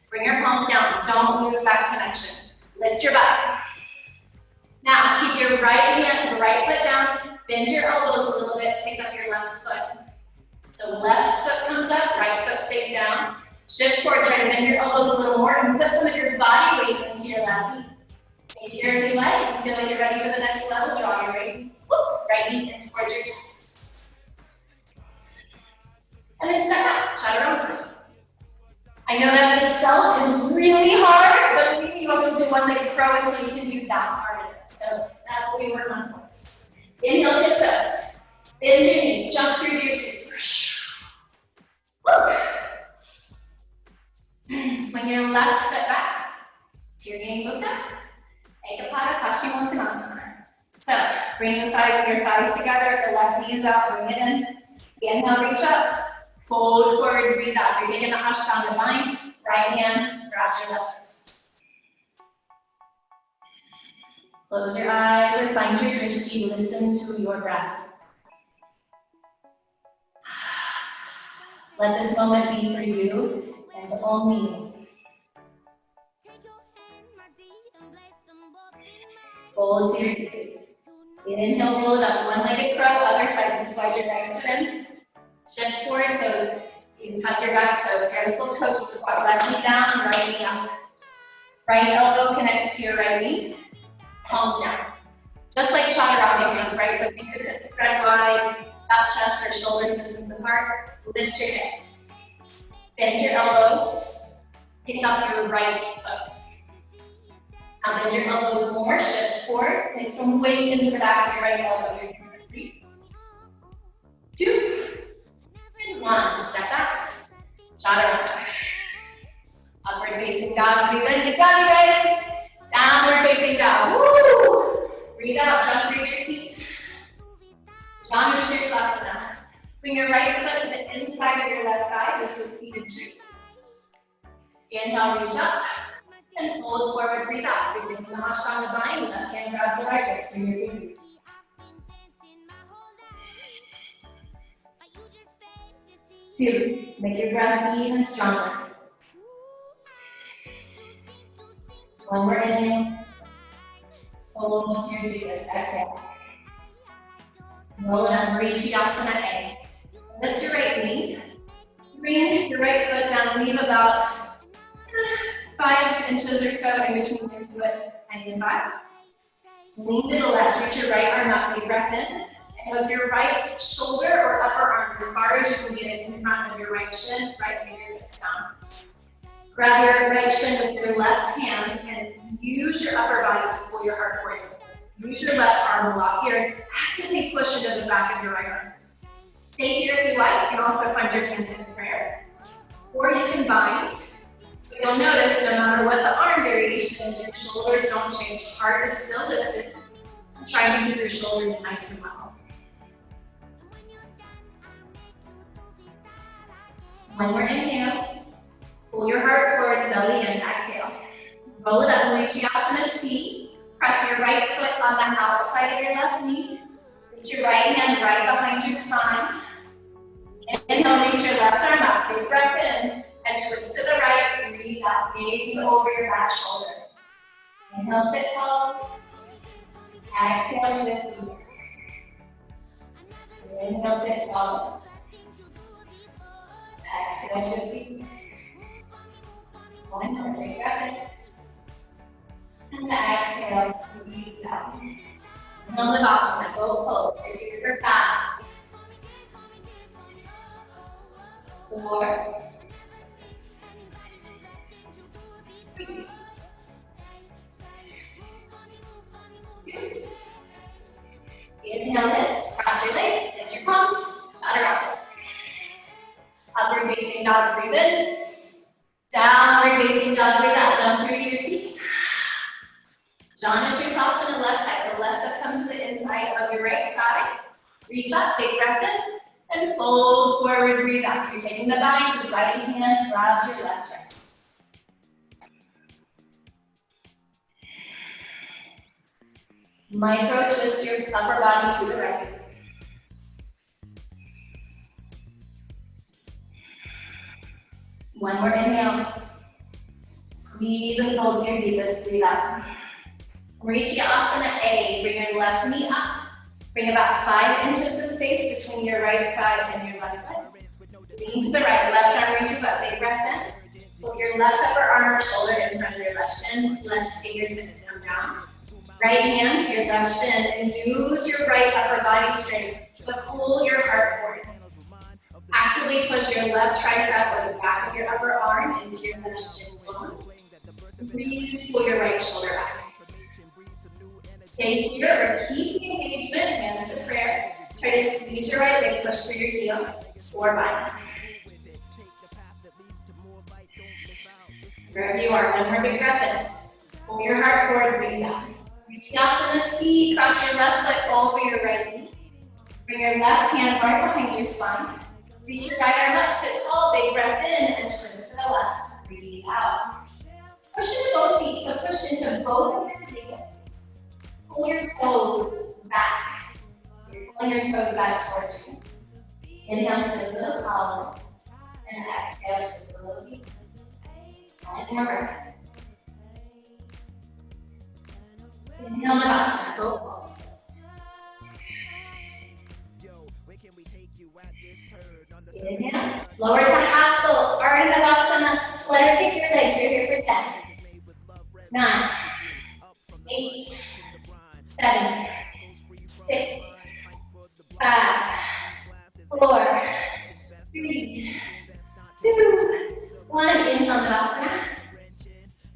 Bring your palms down, don't lose that connection. Lift your butt. Now, keep your right hand, right foot down, bend your elbows a little bit, pick up your left foot. So left foot comes up, right foot stays down. Shift forward, try to bend your elbows a little more and put some of your body weight into your left knee. Stay here if you like. If you feel like you're ready for the next level, draw your right knee in towards your chest. And then step back, chaturanga. I know that in itself is really hard, but one-legged crow until you can do that part of it. So that's what we work on first. Inhale, tiptoes. Bend your knees, jump through your seat. Swing your left foot back. Tirya Mukha. Ekapada Paschimottanasana. So bring your thighs together, the left knee is out, bring it in. Inhale, reach up. Fold forward, breathe out. You're taking the Ashtanga bind. Right hand grabs your left wrist. Close your eyes or find your drishti. Listen to your breath. Let this moment be for you and only you. Fold to your knees. Inhale, roll it up. One-legged crow, other side. So slide your right foot in. Shift forward so you can tuck your back toes. Grab this little coach. Squat left knee down, right knee up. Right elbow connects to your right knee. Palms down. Just like chaturanga hands, right? So fingertips spread wide, about chest or shoulders distance apart. Lift your hips. Bend your elbows. Pick up your right foot. Now bend your elbows more, shift forward. Take some weight into the back of your right elbow. Here, 3, 2, and 1. Step back. Chaturanga. Upward facing dog. Breathe in. Good job, you guys. Downward facing dog. Woo! Breathe out. Jump through your seat. Janu Shirsasana. Bring your right foot to the inside of your left thigh. This is seated tree. Inhale, reach up. And fold forward, breathe out. We're taking the Ashtanga bind. Left hand grabs the right wrist. Bring your feet. Two, make your breath even stronger. One more inhale. Hold to your deepest. Exhale. Roll it up, Ashtanga A. Lift your right knee. Bring your right foot down. Leave about 5 inches or so in between your foot and your thigh. Lean to the left. Reach your right arm up. Big breath in. And with your right shoulder or upper arm as far as you can get it in front of your right shin, right fingertips down. Grab your right shin with your left hand and use your upper body to pull your heart towards you. Use your left arm block here. Actively push into the back of your right arm. Stay here if you like. You can also find your hands in prayer. Or you can bind. But you'll notice no matter what the arm variation is, your shoulders don't change. Heart is still lifted. I'm trying to keep your shoulders nice and level. One more inhale. Pull your heart forward, belly in, exhale. Roll it up, Ashtanga C. Press your right foot on the outside of your left knee. Reach your right hand right behind your spine. Inhale, reach your left arm up. Big breath in. And twist to the right. Breathe out. Gaze over your back shoulder. Inhale, sit tall. Exhale, twist. Inhale, sit tall. Exhale, twist. One more, big breath in. And exhale, squeeze out. Navasana, both pose. Repeat for 5, 4, 3, 2. Inhale, lift. Cross your legs, lift your palms, chaturanga. Upward facing dog, breathe in. Downward facing dog, breathe out. Jump through your seat. Janu Shirsasana, left side. So left foot comes to the inside of your right thigh. Reach up, big breath in, and fold forward, breathe out. You're taking the bind to right hand, grabs your left wrist. Micro twist your upper body to the right. One more inhale. Squeeze and fold to your deepest, breathe out. Ashtanga A, bring your left knee up. Bring about 5 inches of space between your right thigh and your left foot. Lean to the right, left arm reaches up, big breath in. Pull your left upper arm or shoulder in front of your left shin, left fingertips come down. Right hand to your left shin and use your right upper body strength to pull your heart forward. Actively push your left tricep or the back of your upper arm into your left shin bone. Really pull your right shoulder back. Stay here or keep the engagement, hands to prayer. Try to squeeze your right leg, push through your heel, or bind. Wherever you are, one more big breath in. Pull your heart forward, breathe out. Reaching out to the seat, cross your left foot over your right knee. Bring your left hand right behind your spine. Reach your right arm up, sit tall, big breath in, and twist to the left. Breathe out. Push into both feet, so push into both of your knees. Pull your toes back. You're pulling your toes back towards you. Inhale, sit a little taller. And exhale, just a little deeper. One more breath. Inhale, Navasana, both palms. Inhale, lower to half boat, Ardha Navasana. Let her kick your legs, you're here for 10. 9, 8, 7, 6, 5, 4, 3, 2, 1. Inhale, Navasana.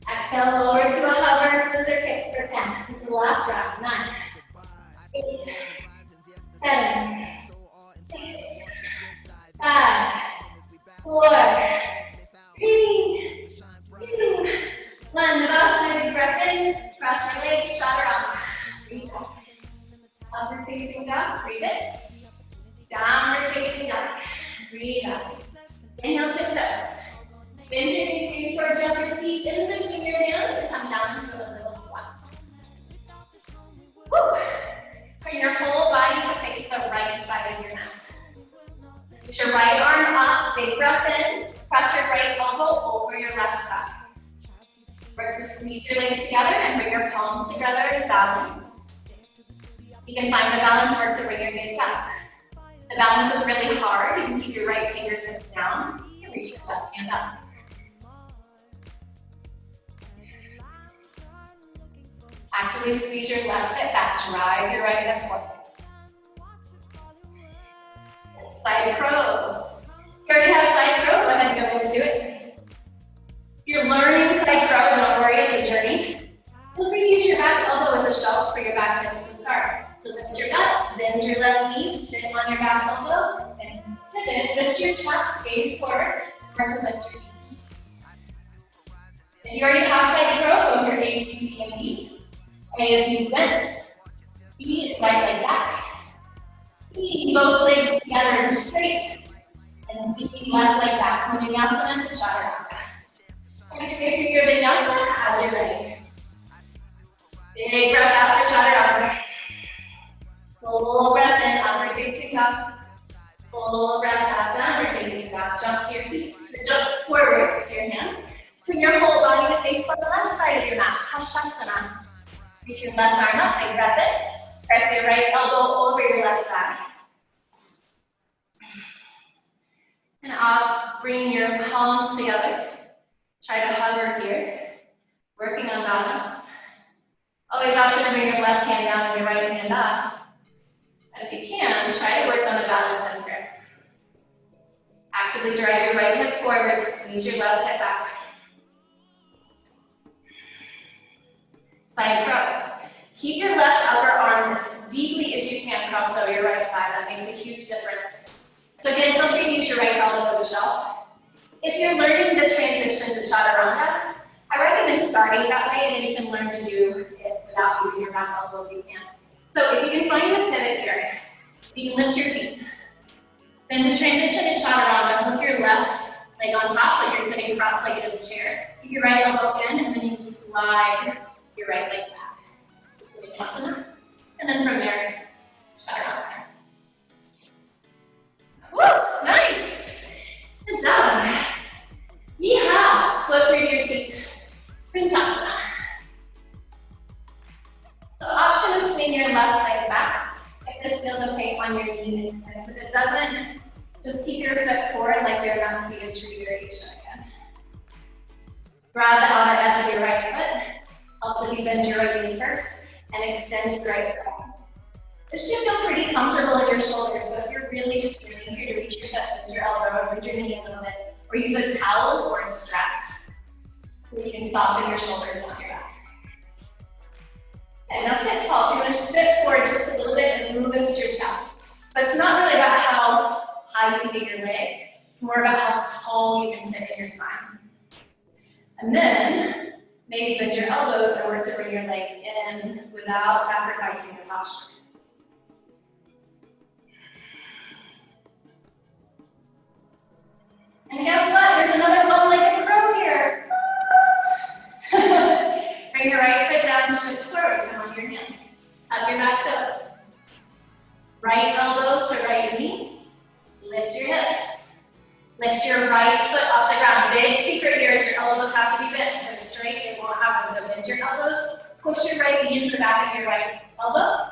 Exhale, lower to a hover, scissor kicks for 10. This is the last round. 9, 8, 7, 6, 5, 4, 3, 2, 1. Navasana, big breath in. Cross your legs, chaturanga. Breathe out. Upward facing dog, breathe in. Downward facing dog, breathe out. Inhale, tiptoes. Bend your knees, gaze towards your feet in between your hands and come down into a little squat. Woo. Turn your whole body to face the right side of your mat. Put your right arm up, big breath in. Press your right elbow over your left thigh. Work to squeeze your legs together and bring your palms together in balance. You can find the balance work to bring your gaze up. The balance is really hard. You can keep your right fingertips down. You can reach your left hand up. Actively squeeze your left hip back, drive your right hip forward. Side crow. If you already have side crow, go ahead and go into it. If you're learning side crow, don't worry, it's a journey. Feel free to use your back elbow as a shelf for your back hips to start. So lift your butt, bend your left knee, sit on your back elbow, and pivot. Lift your chest, gaze forward, or to lift your knee. If you already have side crow, go through A, B, C, and D. A is knees bent. B is right leg back. C, both legs together and straight. And D, left leg back. Vinyasa to chaturanga. Make your way through your vinyasa as you're ready. Big breath out for chaturanga. Full breath in, upward facing up. Full breath out, downward facing up. Jump to your feet. Jump forward to your hands. Turn your whole body to face the left side of your mat. Ashtanga. Reach your left arm up, big breath in. Press your right elbow over your left thigh. And up, bring your palms together. Try to hover here. Working on balance. Always option to bring your left hand down and your right hand up. And if you can, try to work on the balance in prayer. Actively drive your right hip forward, squeeze your left hip back. Side crow. Keep your left upper arm as deeply as you can cross over your right thigh. That makes a huge difference. So again, feel free to use your right elbow as a shelf. If you're learning the transition to chaturanga, I recommend starting that way, and then you can learn to do it without using your back elbow if you can. So if you can find the pivot here, you can lift your feet. Then to transition to chaturanga, hook your left leg on top, like you're sitting cross-legged in the chair. Keep your right elbow in, and then you can slide your right leg back. Vinyasa. And then from there, chaturanga. Woo! Nice! Good job, guys. Yeehaw! Flip through your seat. Vinyasa. So option is swing your left leg back. If this feels okay on your knee, and if it doesn't, just keep your foot forward like you're not seated tree variation again. Grab the outer edge of your right foot. Helps if you bend your right knee first and extend your right foot. This should feel pretty comfortable in your shoulders, so if you're really straining here to reach your foot, bend your elbow, or bend your knee a little bit, or use a towel or a strap. So you can soften your shoulders down your back. And now sit tall. So you want to sit forward just a little bit and lift your chest. But it's not really about how high you can get your leg. It's more about how tall you can sit in your spine. And then maybe bend your elbows or work to bring your leg in without sacrificing the posture. And guess what? There's another one-legged crow here. Bring your right foot down, shift forward, come on your hands. Tuck your back toes. Right elbow to right knee. Lift your hips. Lift your right foot off the ground. Big secret here is your elbows have to be bent. If it's straight, it won't happen. So bend your elbows. Push your right knee into the back of your right elbow.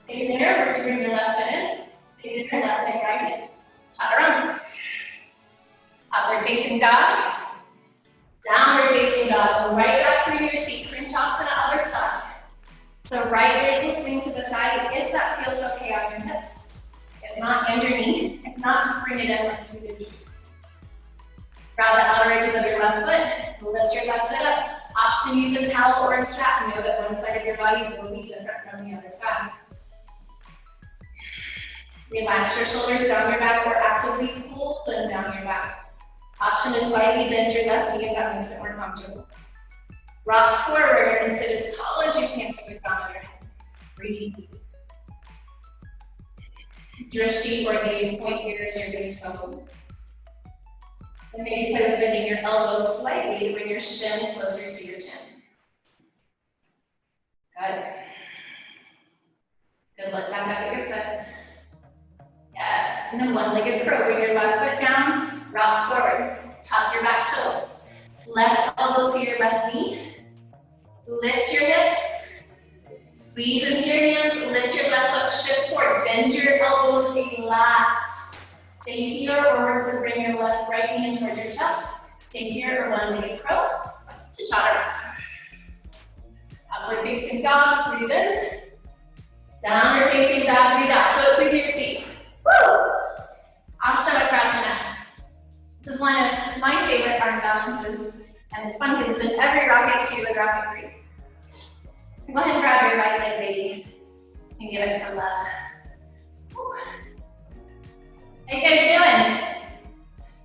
Stay there. Work to bring your left foot in. Stay there. Left leg rises. Chaturanga. Upward facing dog. Downward facing dog. Right back through your seat. Pranchasana, other side. So right leg will swing to the side if that feels okay on your hips. If not, bend your knee. If not, just bring it in like seated. Grab the outer edges of your left foot. Lift your left foot up. Option to use a towel or a strap. Know that one side of your body will be different from the other side. Relax your shoulders down your back or actively pull them down your back. Option to slightly bend your left knee if that makes it more comfortable. Rock forward and sit as tall as you can from the crown of your head. Breathe deep. Drishti or gaze point here as your big toe. And maybe play with bending your elbows slightly to bring your shin closer to your chin. Good. Good, look back up at your foot. Yes, and then one-legged crow. Bring your left foot down, rock forward. Tuck your back toes. Left elbow to your left knee. Lift your hips. Squeeze into your hands. Lift your left foot, shift forward. Bend your elbows flat. Stay here or work to bring your right hand towards your chest. Stay here or one-legged crow to chaturanga. Upward facing dog, breathe in. Downward facing dog, breathe out. Foot through your seat. Woo! Ashtanga. This is one of my favorite arm balances, and it's fun because it's in every Rocket 2 and Rocket 3. Go ahead and grab your right leg, baby, and give it some love. How you guys doing?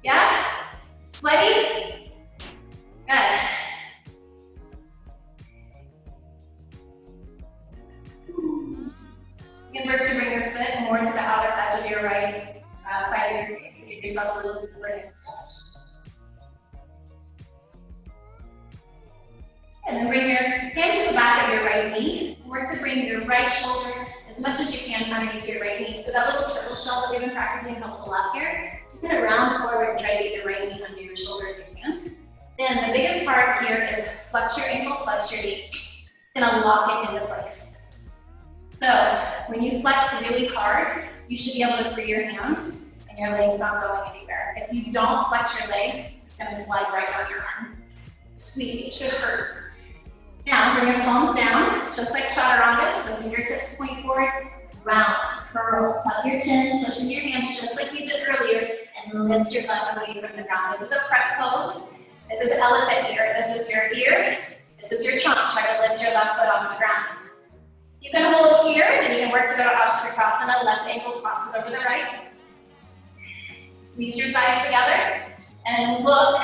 Yeah? Sweaty? Good. You can work to bring your foot more to the outer edge of your right side of your face. Give yourself a little deeper and stretch. And then bring your hands to the back of your right knee. Work to bring your right shoulder as much as you can underneath your right knee. So that little turtle shell that we've been practicing helps a lot here. So you're gonna round forward and try to get your right knee under your shoulder if you can. Then the biggest part here is flex your ankle, flex your knee. It's gonna lock it into place. So when you flex really hard, you should be able to free your hands and your leg's not going anywhere. If you don't flex your leg, it's gonna slide right on your arm. Squeeze, it should hurt. Now bring your palms down, just like chaturanga, so fingertips point forward, round, curl, tuck your chin, push in your hands just like we did earlier, and lift your butt away from the ground. This is a prep pose. This is elephant ear. This is your ear. This is your trunk. Try to lift your left foot off the ground. You can hold here, then you can work to go to Ashtanga. Left ankle crosses over the right. Squeeze your thighs together, and look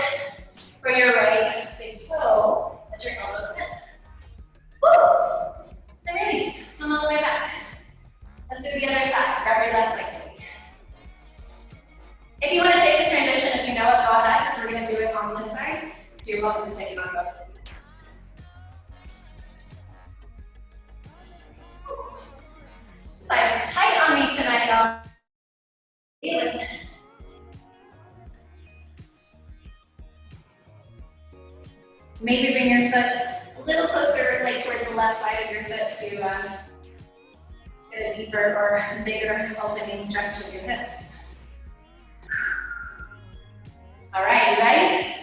for your right big toe as your elbows bend. Woo! And release. Come all the way back. Let's do the other side. Grab your left leg. If you want to take the transition, if you know it, go ahead, because we're going to do it on this side. You're welcome to take it on both. This side is tight on me tonight, y'all. Maybe bring your foot a little closer, like towards the left side of your foot to get a deeper or bigger opening stretch of your hips. All right, you ready?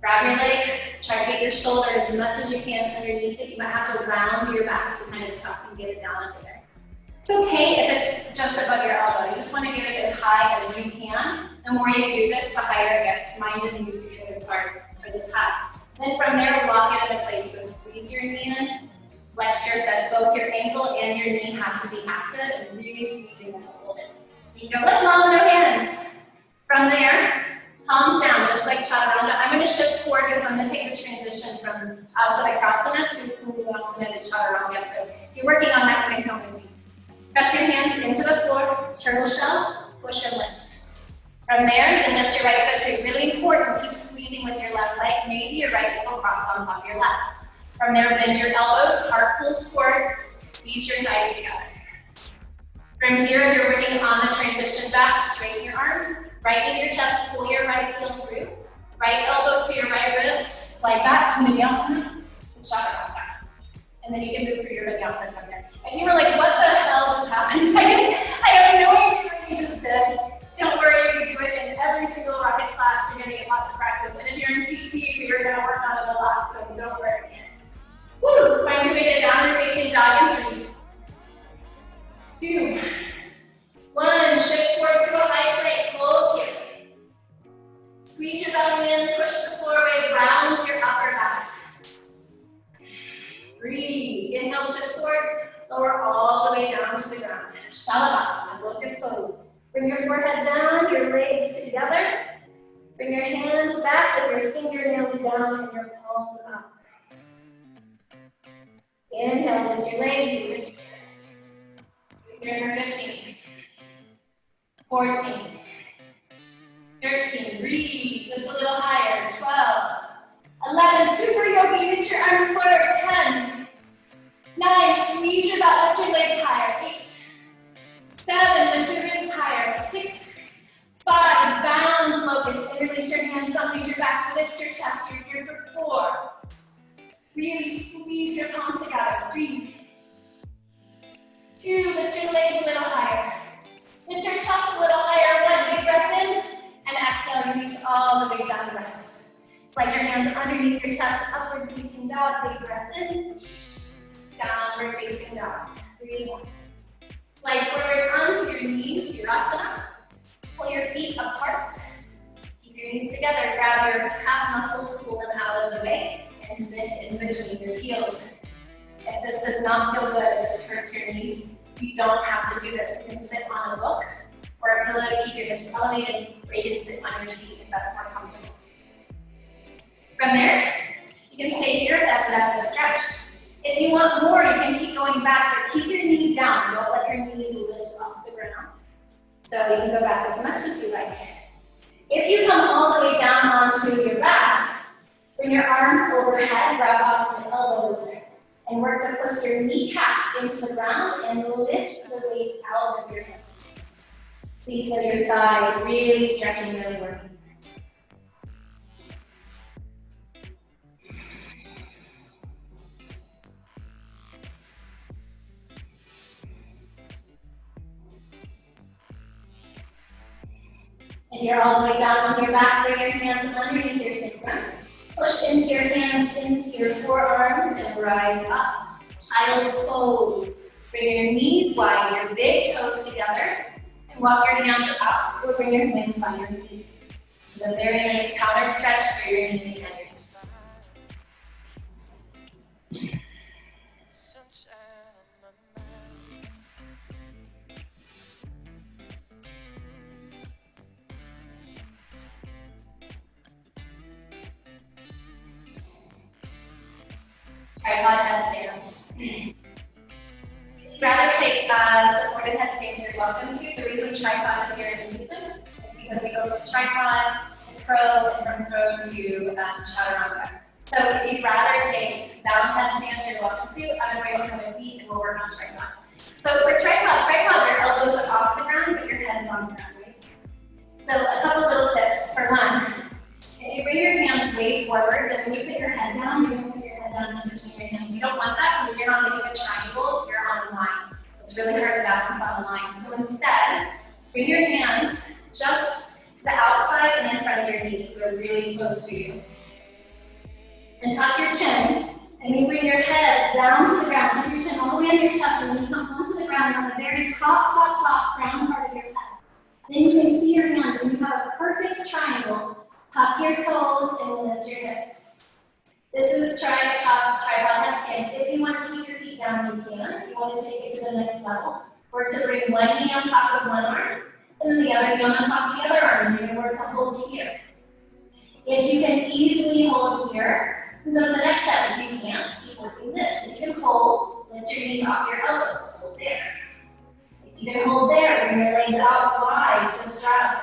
Grab your leg, try to get your shoulder as much as you can underneath it. You might have to round your back to kind of tuck and get it down under there. It's okay if it's just above your elbow. You just want to get it as high as you can. The more you do this, the higher it gets. Mine didn't used to get this hard. for this high. Then from there, walk it into place. So squeeze your knee in, flex your foot. Both your ankle and your knee have to be active and really squeezing them to hold it. You can go like mom, no hands. From there, palms down, just like chaturanga. I'm going to shift forward because I'm going to take the transition from Ashtanga to Vinyasa to chaturanga. So if you're working on that, you can come with me. Press your hands into the floor, turtle shell, push and lift. From there, you can lift your right foot too. Really important, keep squeezing with your left leg. Maybe your right ankle crossed on top of your left. From there, bend your elbows, heart pulls forward, squeeze your thighs together. From here, if you're working on the transition back, straighten your arms, right in your chest, pull your right heel through, right elbow to your right ribs, slide back, Vinyasa, and chaturanga. And then you can move through your Vinyasa from there. If you were like, what the hell just happened? I have no idea what you just did. Don't worry, we do it in every single rocket class. You're gonna get lots of practice. And if you're in TT, we are gonna work on it a lot, so don't worry. Woo! Find your way to downward facing dog in 3, 2, 1. Shift forward to a high plank, hold here. Squeeze your belly in, push the floor away, round your upper back. Breathe. Inhale, shift forward, lower all the way down to the ground. Shalabhasana, locust pose. Bring your forehead down, your legs together. Bring your hands back with your fingernails down and your palms up. Inhale, lift your legs, lift your chest. Here for 15, 14, 13, breathe, lift a little higher, 12, 11, super yogi, reach your arms forward, 10, 9, squeeze your butt, lift your legs higher, 8, 7, lift your ribs higher, 6, 5, bound locust, interlace your hands, behind your back, lift your chest, you're here for 4, really squeeze your palms together, 3, 2, lift your legs a little higher, lift your chest a little higher, 1, big breath in, and exhale, release all the way down to rest. Slide your hands underneath your chest, upward facing dog, big breath in, downward facing dog, breathe in. Slide forward onto your knees, Virasana. Pull your feet apart. Keep your knees together. Grab your calf muscles, pull them out of the way, and sit in between your heels. If this does not feel good, if this hurts your knees, you don't have to do this. You can sit on a book or a pillow to keep your hips elevated, or you can sit on your feet if that's more comfortable. From there, you can stay here if that's enough of a stretch. If you want more, you can keep going back, but keep your knees down. Don't let your knees lift off the ground. So you can go back as much as you like. If you come all the way down onto your back, bring your arms overhead, grab opposite elbows, and work to push your kneecaps into the ground and lift the weight out of your hips. So you feel your thighs really stretching, really working. If you're all the way down on your back, bring your hands underneath your sacrum. Push into your hands, into your forearms, and rise up. Child's pose. Bring your knees wide, your big toes together, and walk your hands up, or bring your hands on your feet. It's a very nice counter stretch for your knees and your hips. Tripod headstand. If you'd rather take supported headstand, you're welcome to. The reason tripod is here in the sequence is because we go from tripod to crow and from crow to chaturanga. So if you'd rather take bound headstand, you're welcome to. Otherwise, come with me and we'll work on tripod. So for tripod, your elbows are off the ground, but your head's on the ground, right? So a couple little tips. For one, if you bring your hands way forward, then when you put your head down, you're going to put your head down in between your hands. You don't want that because if you're not making a triangle, you're on a line. It's really hard to balance on a line. So instead, bring your hands just to the outside and in front of your knees, so they're really close to you. And tuck your chin, and you bring your head down to the ground. Put your chin all the way on your chest, and you come onto the ground on the very top ground part of your head. Then you can see your hands, and you have a perfect triangle Tuck your toes and lift your hips. This is tripod handstand. If you want to keep your feet down, you can. If you want to take it to the next level, or to bring one knee on top of one arm, and then the other knee on top of the other arm. You're going to work to hold here. If you can easily hold here, then the next step, if you can't, keep working this. If you can hold, lift your knees off your elbows. Hold there. If you can hold there, bring your legs out wide to straddle.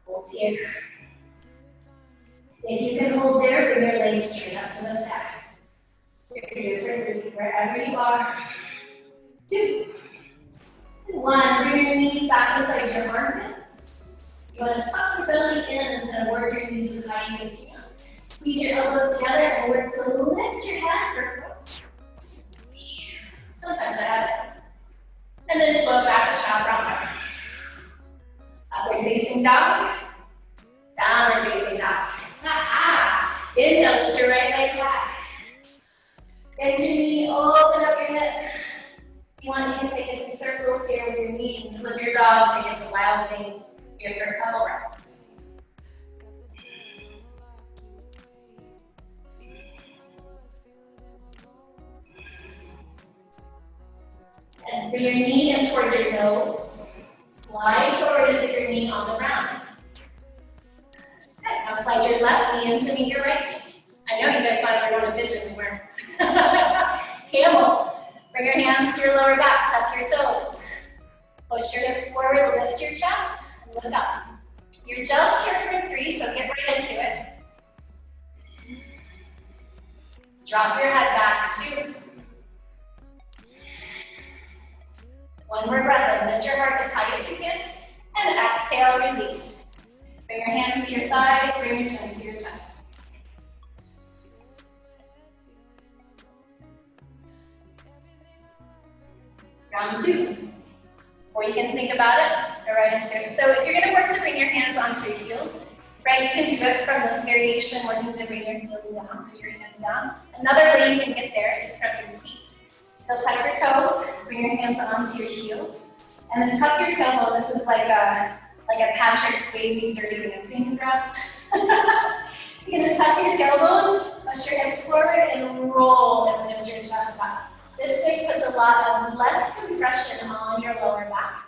Hold here. If you can hold there, bring your legs straight up to the sky. You're here for 3, wherever you are. 2. 1, bring your knees back inside your armpits. You want to tuck your belly in and work your knees as high as you can. Squeeze your elbows together and work to lift your head for push. Sometimes I have it. And then float back to chaturanga. Upward facing dog. Downward facing dog. Inhale, lift your right leg back. Bend your knee, open up your hip. If you want, you can take a few circles here with your knee and flip your dog, take it to wild thing here for a couple breaths. And bring your knee in towards your nose. Slide forward and put your knee on the ground. Okay, now slide your left knee in to meet your right knee. I know you guys thought I were going to bitch anywhere. Camel. Bring your hands to your lower back, tuck your toes. Push your hips forward, lift your chest, and look up. You're just here for 3, so get right into it. Drop your head back, 2. 1 more breath in, lift your heart as high as you can, and exhale, release. Bring your hands to your thighs, bring your chin to your chest. Round 2. Or you can think about it, go right into it. So if you're going to work to bring your hands onto your heels, right, you can do it from this variation, working to bring your heels down, bring your hands down. Another way you can get there is from your seat. So tuck your toes, bring your hands onto your heels, and then tuck your tailbone. This is like a Patrick Swayze Dirty Dancing thrust. So you're going to tuck your tailbone, push your hips forward, and roll and lift your chest up. This way puts a lot of less compression on your lower back,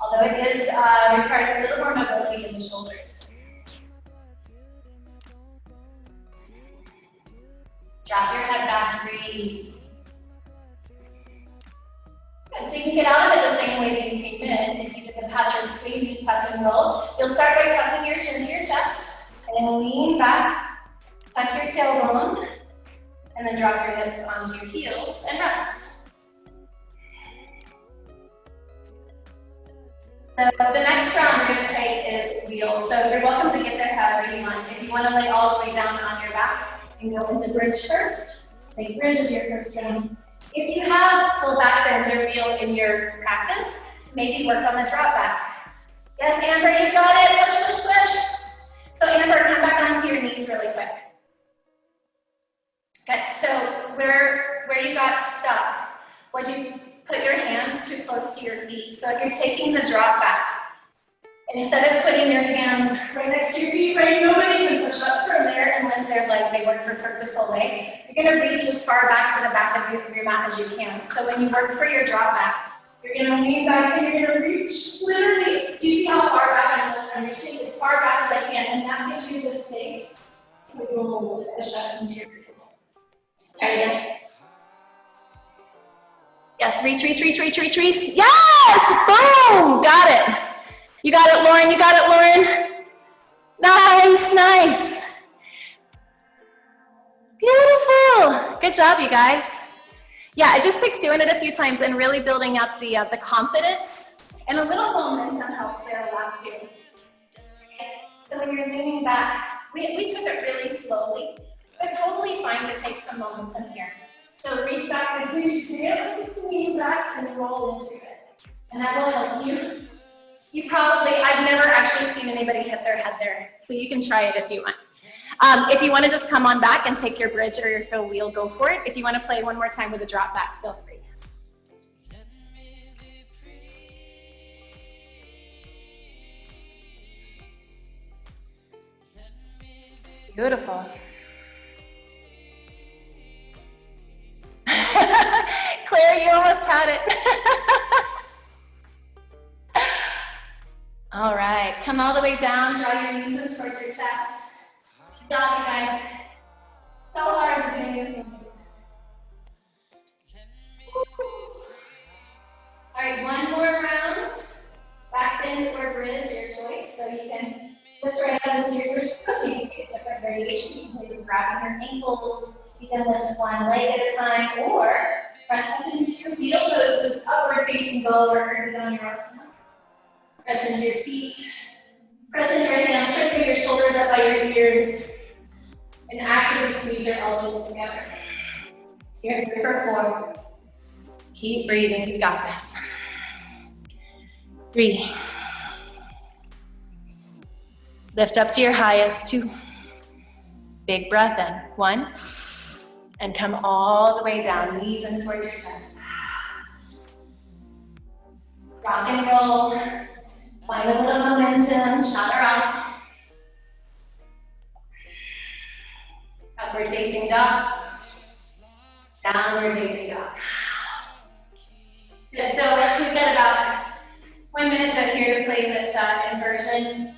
although it is requires a little more mobility in the shoulders. Drop your head back, breathe. Good, so you can get out of it the same way that you came in. If you did the Patrick Swayze tuck and roll, you'll start by tucking your chin to your chest, and then lean back, tuck your tailbone, and then drop your hips onto your heels and rest. So the next round we're going to take is wheel. So you're welcome to get there however you want. If you want to lay all the way down on your back and go into bridge first, take bridge as your first round. If you have full back bends or wheel in your practice, maybe work on the drop back. Yes, Amber, you got it. Push, push, push. So Amber, come back onto your knees really quick. Okay, so where you got stuck was you put your hands too close to your feet. So if you're taking the drop back, instead of putting your hands right next to your feet, right, nobody can push up from there unless they're like they work for Cirque du Soleil. You're gonna reach as far back to the back of your mat as you can. So when you work for your drop back, you're gonna lean back and you're gonna reach literally. Do you see how far back I'm reaching? As far back as I can, and that gives you the space to push up into your feet. Try again. Yes, reach, reach, reach, reach, reach, reach. Yes, boom, got it. You got it, Lauren, you got it, Lauren. Nice, nice. Beautiful, good job, you guys. Yeah, it just takes doing it a few times and really building up the confidence, and a little momentum helps there a lot too. Okay. So when you're leaning back, we took it really slowly, but totally fine to take some momentum here. So reach back as soon as you see it, lean back and roll into it. And that will help you. I've never actually seen anybody hit their head there, so you can try it if you want. If you want to just come on back and take your bridge or your full wheel, go for it. If you want to play one more time with a drop back, feel free. Beautiful. Claire, you almost had it. All right, come all the way down, draw your knees in towards your chest. Good job, you guys. So hard to do new things. All right, one more round. Back bend or bridge, your choice. So you can lift right up into your bridge pose. We can take a different variation. You can maybe grabbing your ankles. You can lift one leg at a time, or press up into your fetal poses, upward facing dog, or down your asana. Press into your feet. Press into your hands, try to bring your shoulders up by your ears, and actively squeeze your elbows together. Here for 4. Keep breathing, you've got this. 3. Lift up to your highest. 2. Big breath in. 1. And come all the way down, knees in towards your chest. Rock and roll. Find a little momentum, chaturanga. Upward facing dog. Downward facing dog. Good, so we've got about 1 minute out here to play with inversion.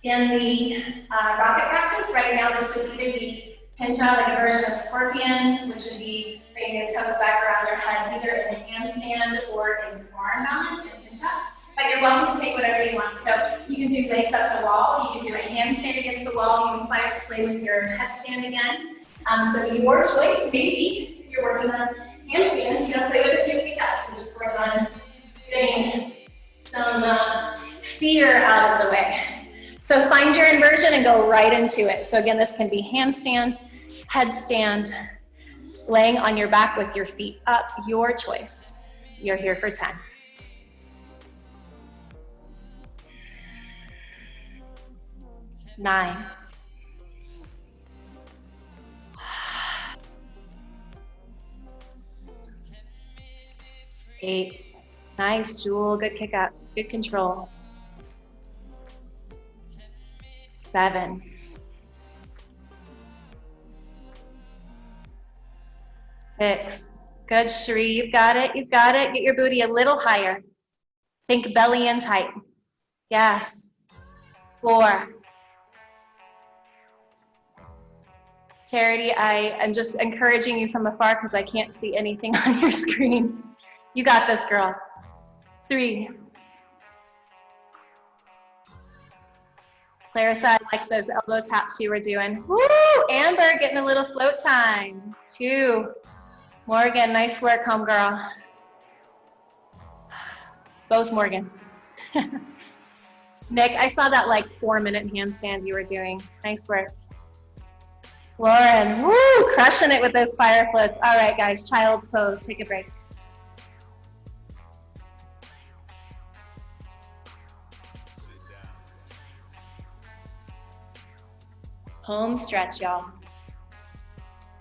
In the rocket practice, right now this would either be pinch out like a version of scorpion, which would be bringing your toes back around your head, either in a handstand or in forearm balance and pinch out. But you're welcome to take whatever you want. So you can do legs up the wall, you can do a handstand against the wall, you can play with your headstand again. So your choice, maybe you're working on handstands, you don't play with a few feet up, so just work on getting some fear out of the way. So find your inversion and go right into it. So again, this can be handstand, headstand, laying on your back with your feet up, your choice. You're here for 10. 9. 8. Nice, Jewel, good kick-ups, good control. 7. 6. Good, Shri, you've got it, you've got it. Get your booty a little higher. Think belly in tight. Yes. 4. Charity, I am just encouraging you from afar because I can't see anything on your screen. You got this, girl. 3. Clarissa, I like those elbow taps you were doing. Woo! Amber, getting a little float time. 2. Morgan, nice work, homegirl. Both Morgans. Nick, I saw that like 4-minute handstand you were doing. Nice work. Lauren, woo! Crushing it with those fire floats. All right, guys, child's pose. Take a break. Home stretch, y'all.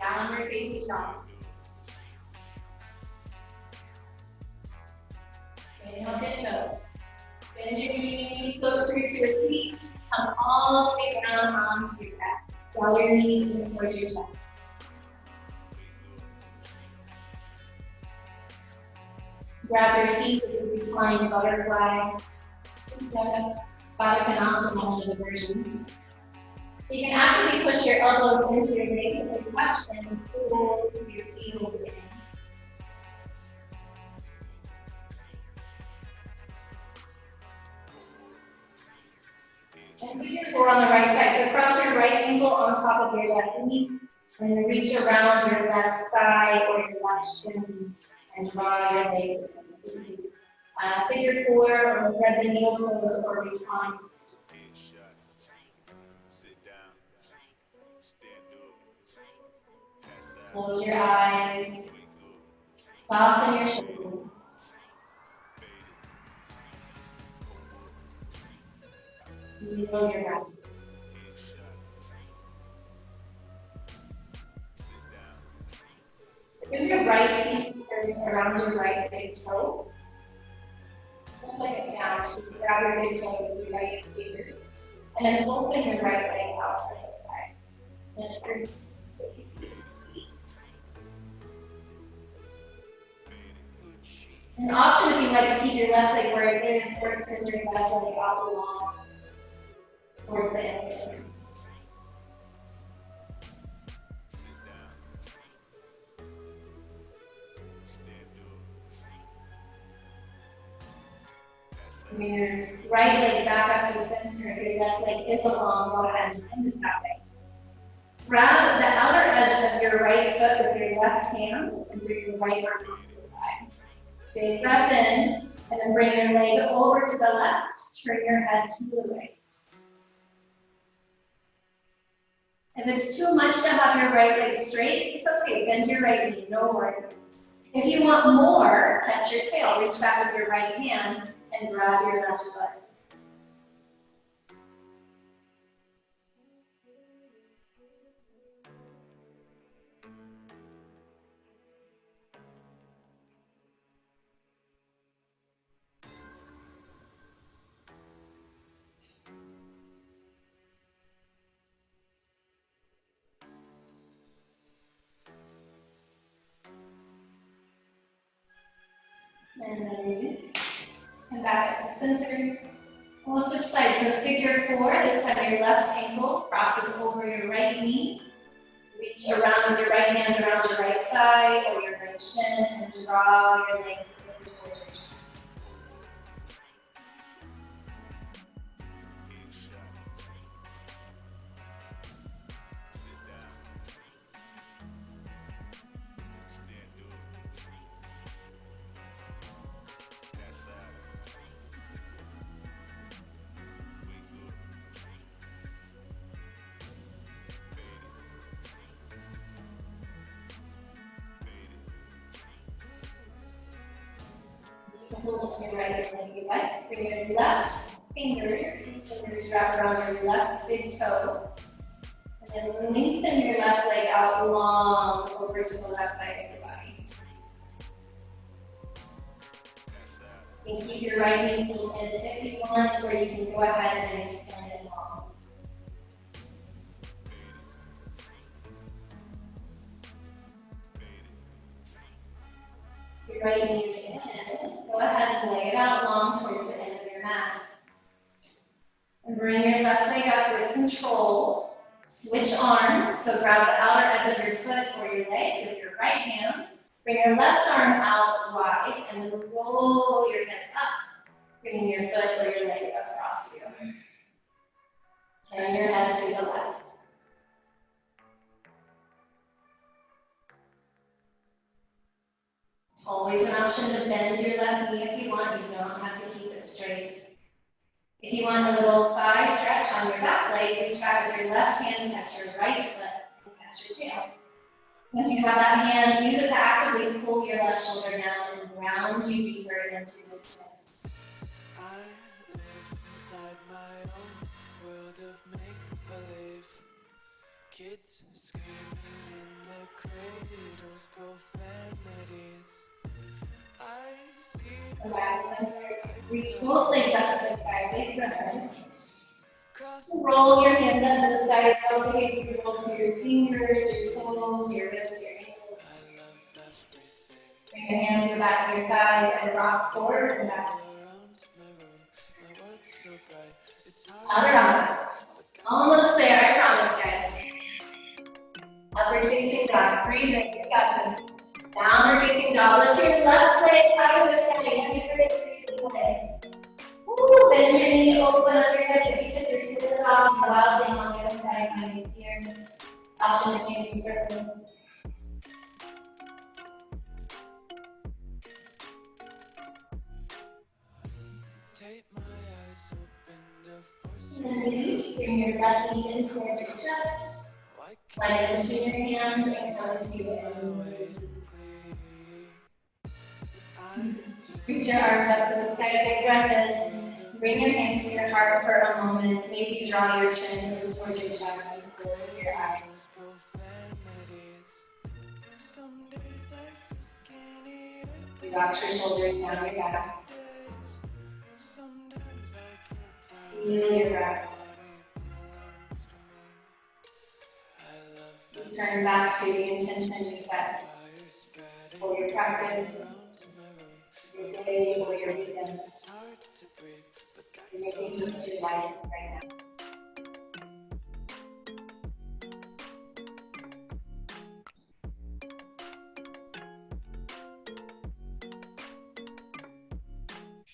Downward facing dog. Inhale, tiptoe. Bend your knees, float through to your feet. Come all the way down onto your back. Draw your knees in towards your chest. Grab your feet. This is reclined butterfly. Baddha Konasana, one of the versions. You can actively push your elbows into your legs and touch and pull your heels in. And figure 4 on the right side. So cross your right ankle on top of your left knee, and then reach around your left thigh or your left shin and draw your legs in. This is figure 4 or thread the needle pose or recline. Close your eyes, soften your shoulders. Feel your breath. Bring your right piece around your right big toe. Looks like it's down, so you grab your big toe with your right fingers. And then open your right leg out to the side. An option if you like to keep your left leg where it is, or extend your left leg out long towards the end. Bring your right leg back up to center. If your left leg is along, go ahead and send it that way. Grab the outer edge of your right foot with your left hand and bring your right arm to the side. Big breath in, and then bring your leg over to the left. Turn your head to the right. If it's too much to have your right leg straight, it's okay. Bend your right knee, no worries. If you want more, catch your tail. Reach back with your right hand and grab your left foot. And then release. And back up to center. We'll switch sides. So figure four. This time your left ankle crosses over your right knee. Reach around with your right hands around your right thigh or your right shin and draw your legs in towards your chest. Hold your right leg back. Bring your left fingers wrap around your left big toe. And then lengthen your left leg out long over to the left side of your body. You can keep your right knee in if you want, or you can go ahead and extend it long. Your right knee is in. Go ahead and lay it out long towards the end of your mat. And bring your left leg up with control. Switch arms, so grab the outer edge of your foot or your leg with your right hand. Bring your left arm out wide and then roll your head up, bringing your foot or your leg across you. Turn your head to the left. Always an option to bend your left knee if you want. You don't have to keep it straight. If you want a little thigh stretch on your back leg, reach back with your left hand, catch your right foot, and catch your tail. Once you have that hand, use it to actively pull your left shoulder down and ground you deeper into this twist. I live inside my own world of make-believe. Kids screaming in the cradles, profanities. I see. Relax, reach both legs up to the sky, big breath in. Roll your hands up to the sky, so take control to your fingers, your toes, your wrists, your ankles. Bring your hands to the back of your thighs and rock forward and back. Other arm. Almost there, I promise, guys. Upward facing dog. Breathe in. You got this. Downward facing dog. Lift your left leg high to the sky. Woo, bend your knee, open up your head. If you took your feet to the top, go out and on the other side, kind of here. Option to take some circles. And then release. Bring your left knee in towards your chest. Slide it into your hands and come to the end. Reach your arms up to the sky, big breath in. Bring your hands to your heart for a moment. Maybe draw your chin in towards your chest and close your eyes. Rock your shoulders down your back. Feel your breath. return back to the intention you set fire spreading for your practice, around my room. your When day, I or your feel weekend. it, it's hard to breathe, but You're that's making peace with your life right now.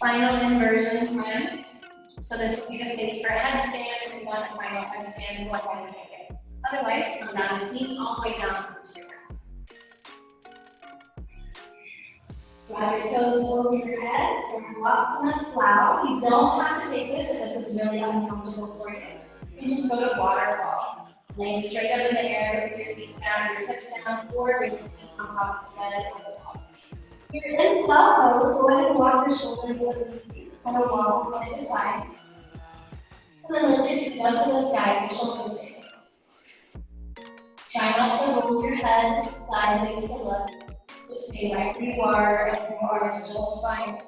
Final inversion time. So this will be the place for a headstand. If you want a final headstand, go ahead and take it. Otherwise, come down with me all the way down to your mat. Grab your toes over your head, or Vinyasa plow. You don't have to take this if this is really uncomfortable for you. You can just go to waterfall. Laying straight up in the air with your feet down, your hips down, or bring your feet on top of the bed or the wall. If you're in plow pose, go ahead and walk your shoulders underneath you. Kind of wobble side to side. And then lift your feet up to the sky, your shoulders down. Try not to roll your head sideways to look. Just stay right where you are, and you are just fine.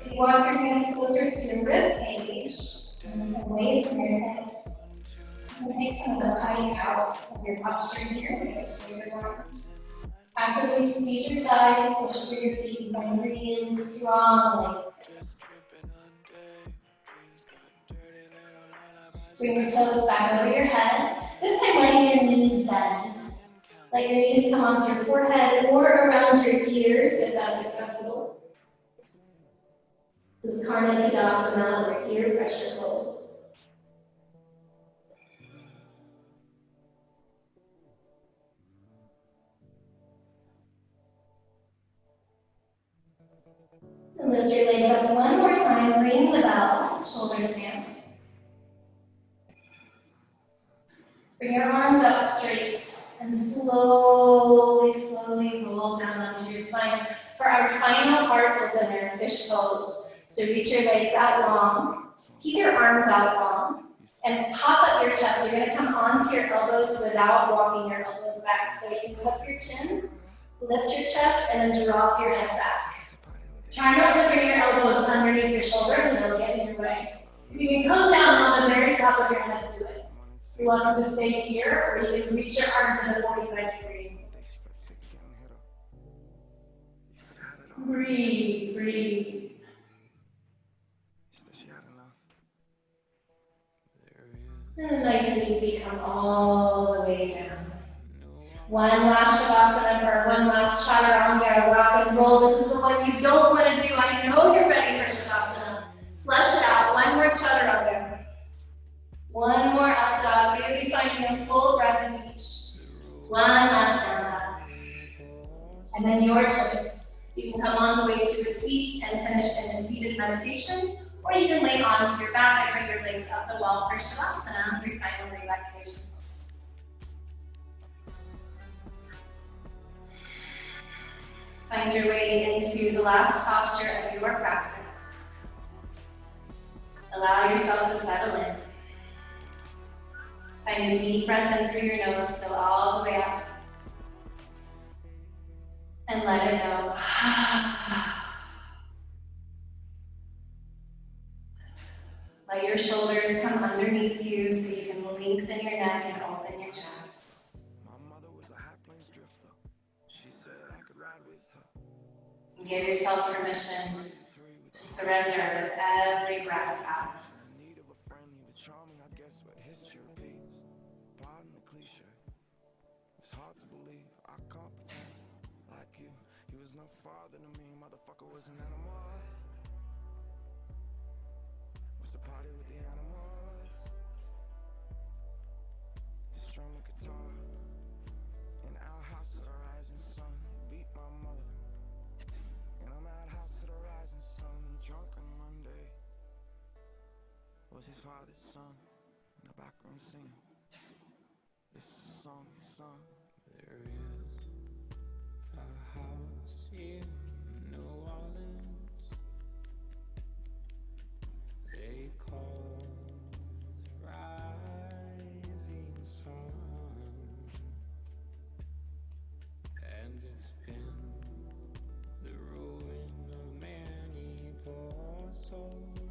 If you walk your hands closer to your rib cage and away from your hips, and take some of the body out of your posture here. Make it straighter. Actively squeeze your thighs, push through your feet, and breathe in strong legs. Bring your toes back over your head. This time letting your knees bend. Let your knees come onto your forehead or around your ears if that's accessible. This is Karnadidasana or ear pressure pose. And lift your legs up one more time, ring the bell, shoulders stand. Bring your arms out straight and slowly roll down onto your spine for our final heart opener, fish pose. So reach your legs out long, keep your arms out long, and pop up your chest. You're gonna come onto your elbows without walking your elbows back. So you can tuck your chin, lift your chest, and then drop your head back. Try not to bring your elbows underneath your shoulders and it'll get in your way. You can come down on the very top of your head to do it. You want them to stay here, or you can reach your arms in a 45 degree. Breathe. And nice and easy, come all the way down. One last shavasana for one last chaturanga, rock and roll. This is the one you don't want to do. I know you're ready for shavasana. Flush it out. One more chaturanga. One more up dog. Really finding a full breath in each. One last down dog. And then your choice. You can come all the way to a seat and finish in a seated meditation, or you can lay onto your back and bring your legs up the wall for shavasana, your final relaxation. Find your way into the last posture of your practice. Allow yourself to settle in. Find a deep breath in through your nose, fill all the way up. And let it go. Let your shoulders come underneath you so you can lengthen your neck and open your chest. My mother was a high plains drifter. She said I could ride with her. Give yourself permission to surrender with every breath out. In need of a friend, he was charming, I guess, but history repeats. Pardon the cliche. It's hard to believe, I can't pretend like you. He was no father to me, motherfucker was an animal. What's the party with the animals? Strum a guitar in our house to the rising sun. Beat my mother in a madhouse to the rising sun. Drunk on Monday was his father's son in the background singing. This is the song he sung. There is a house in New Orleans they call the Rising Sun, and it's been the ruin of many poor souls.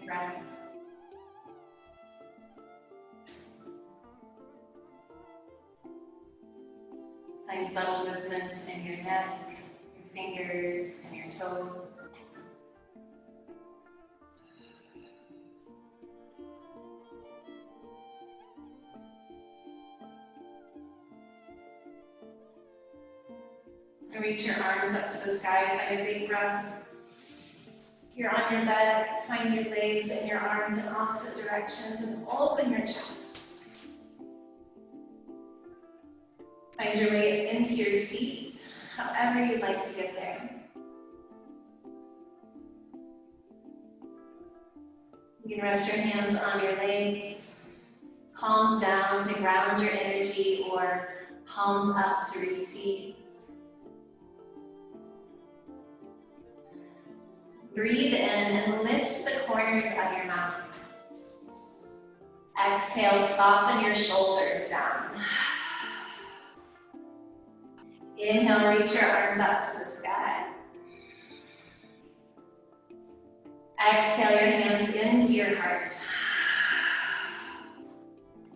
breath. Find subtle movements in your neck, your fingers, and your toes. And reach your arms up to the sky, find a big breath. You're on your bed, find your legs and your arms in opposite directions and open your chest. Find your way into your seat, however you'd like to get there. You can rest your hands on your legs, palms down to ground your energy or palms up to receive. Breathe in and lift the corners of your mouth. Exhale, soften your shoulders down. Inhale, reach your arms up to the sky. Exhale your hands into your heart.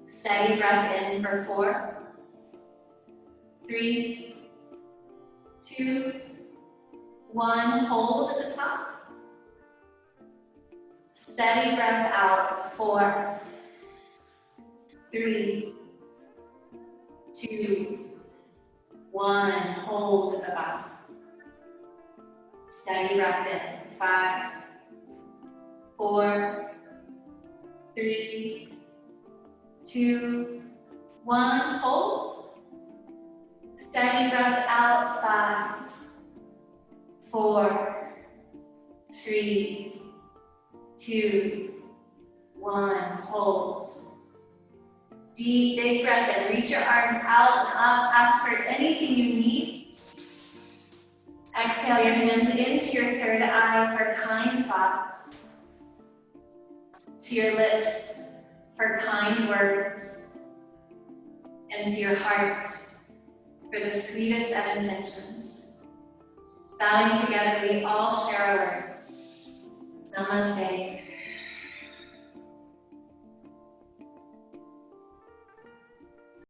Steady breath in for 4, 3, 2, 1. Hold at the top. Steady breath out. 4, 3, 2, 1. Hold at the bottom. Steady breath in. 5, 4, 3, 2, 1. Hold. Steady breath out. 5, 4, 3, 2, 1. Hold. Deep, big breath in. Reach your arms out and up. Ask for anything you need. Exhale your hands into your third eye for kind thoughts. To your lips for kind words. And to your heart for the sweetest of intentions. Bowing together, we all share our word. Namaste.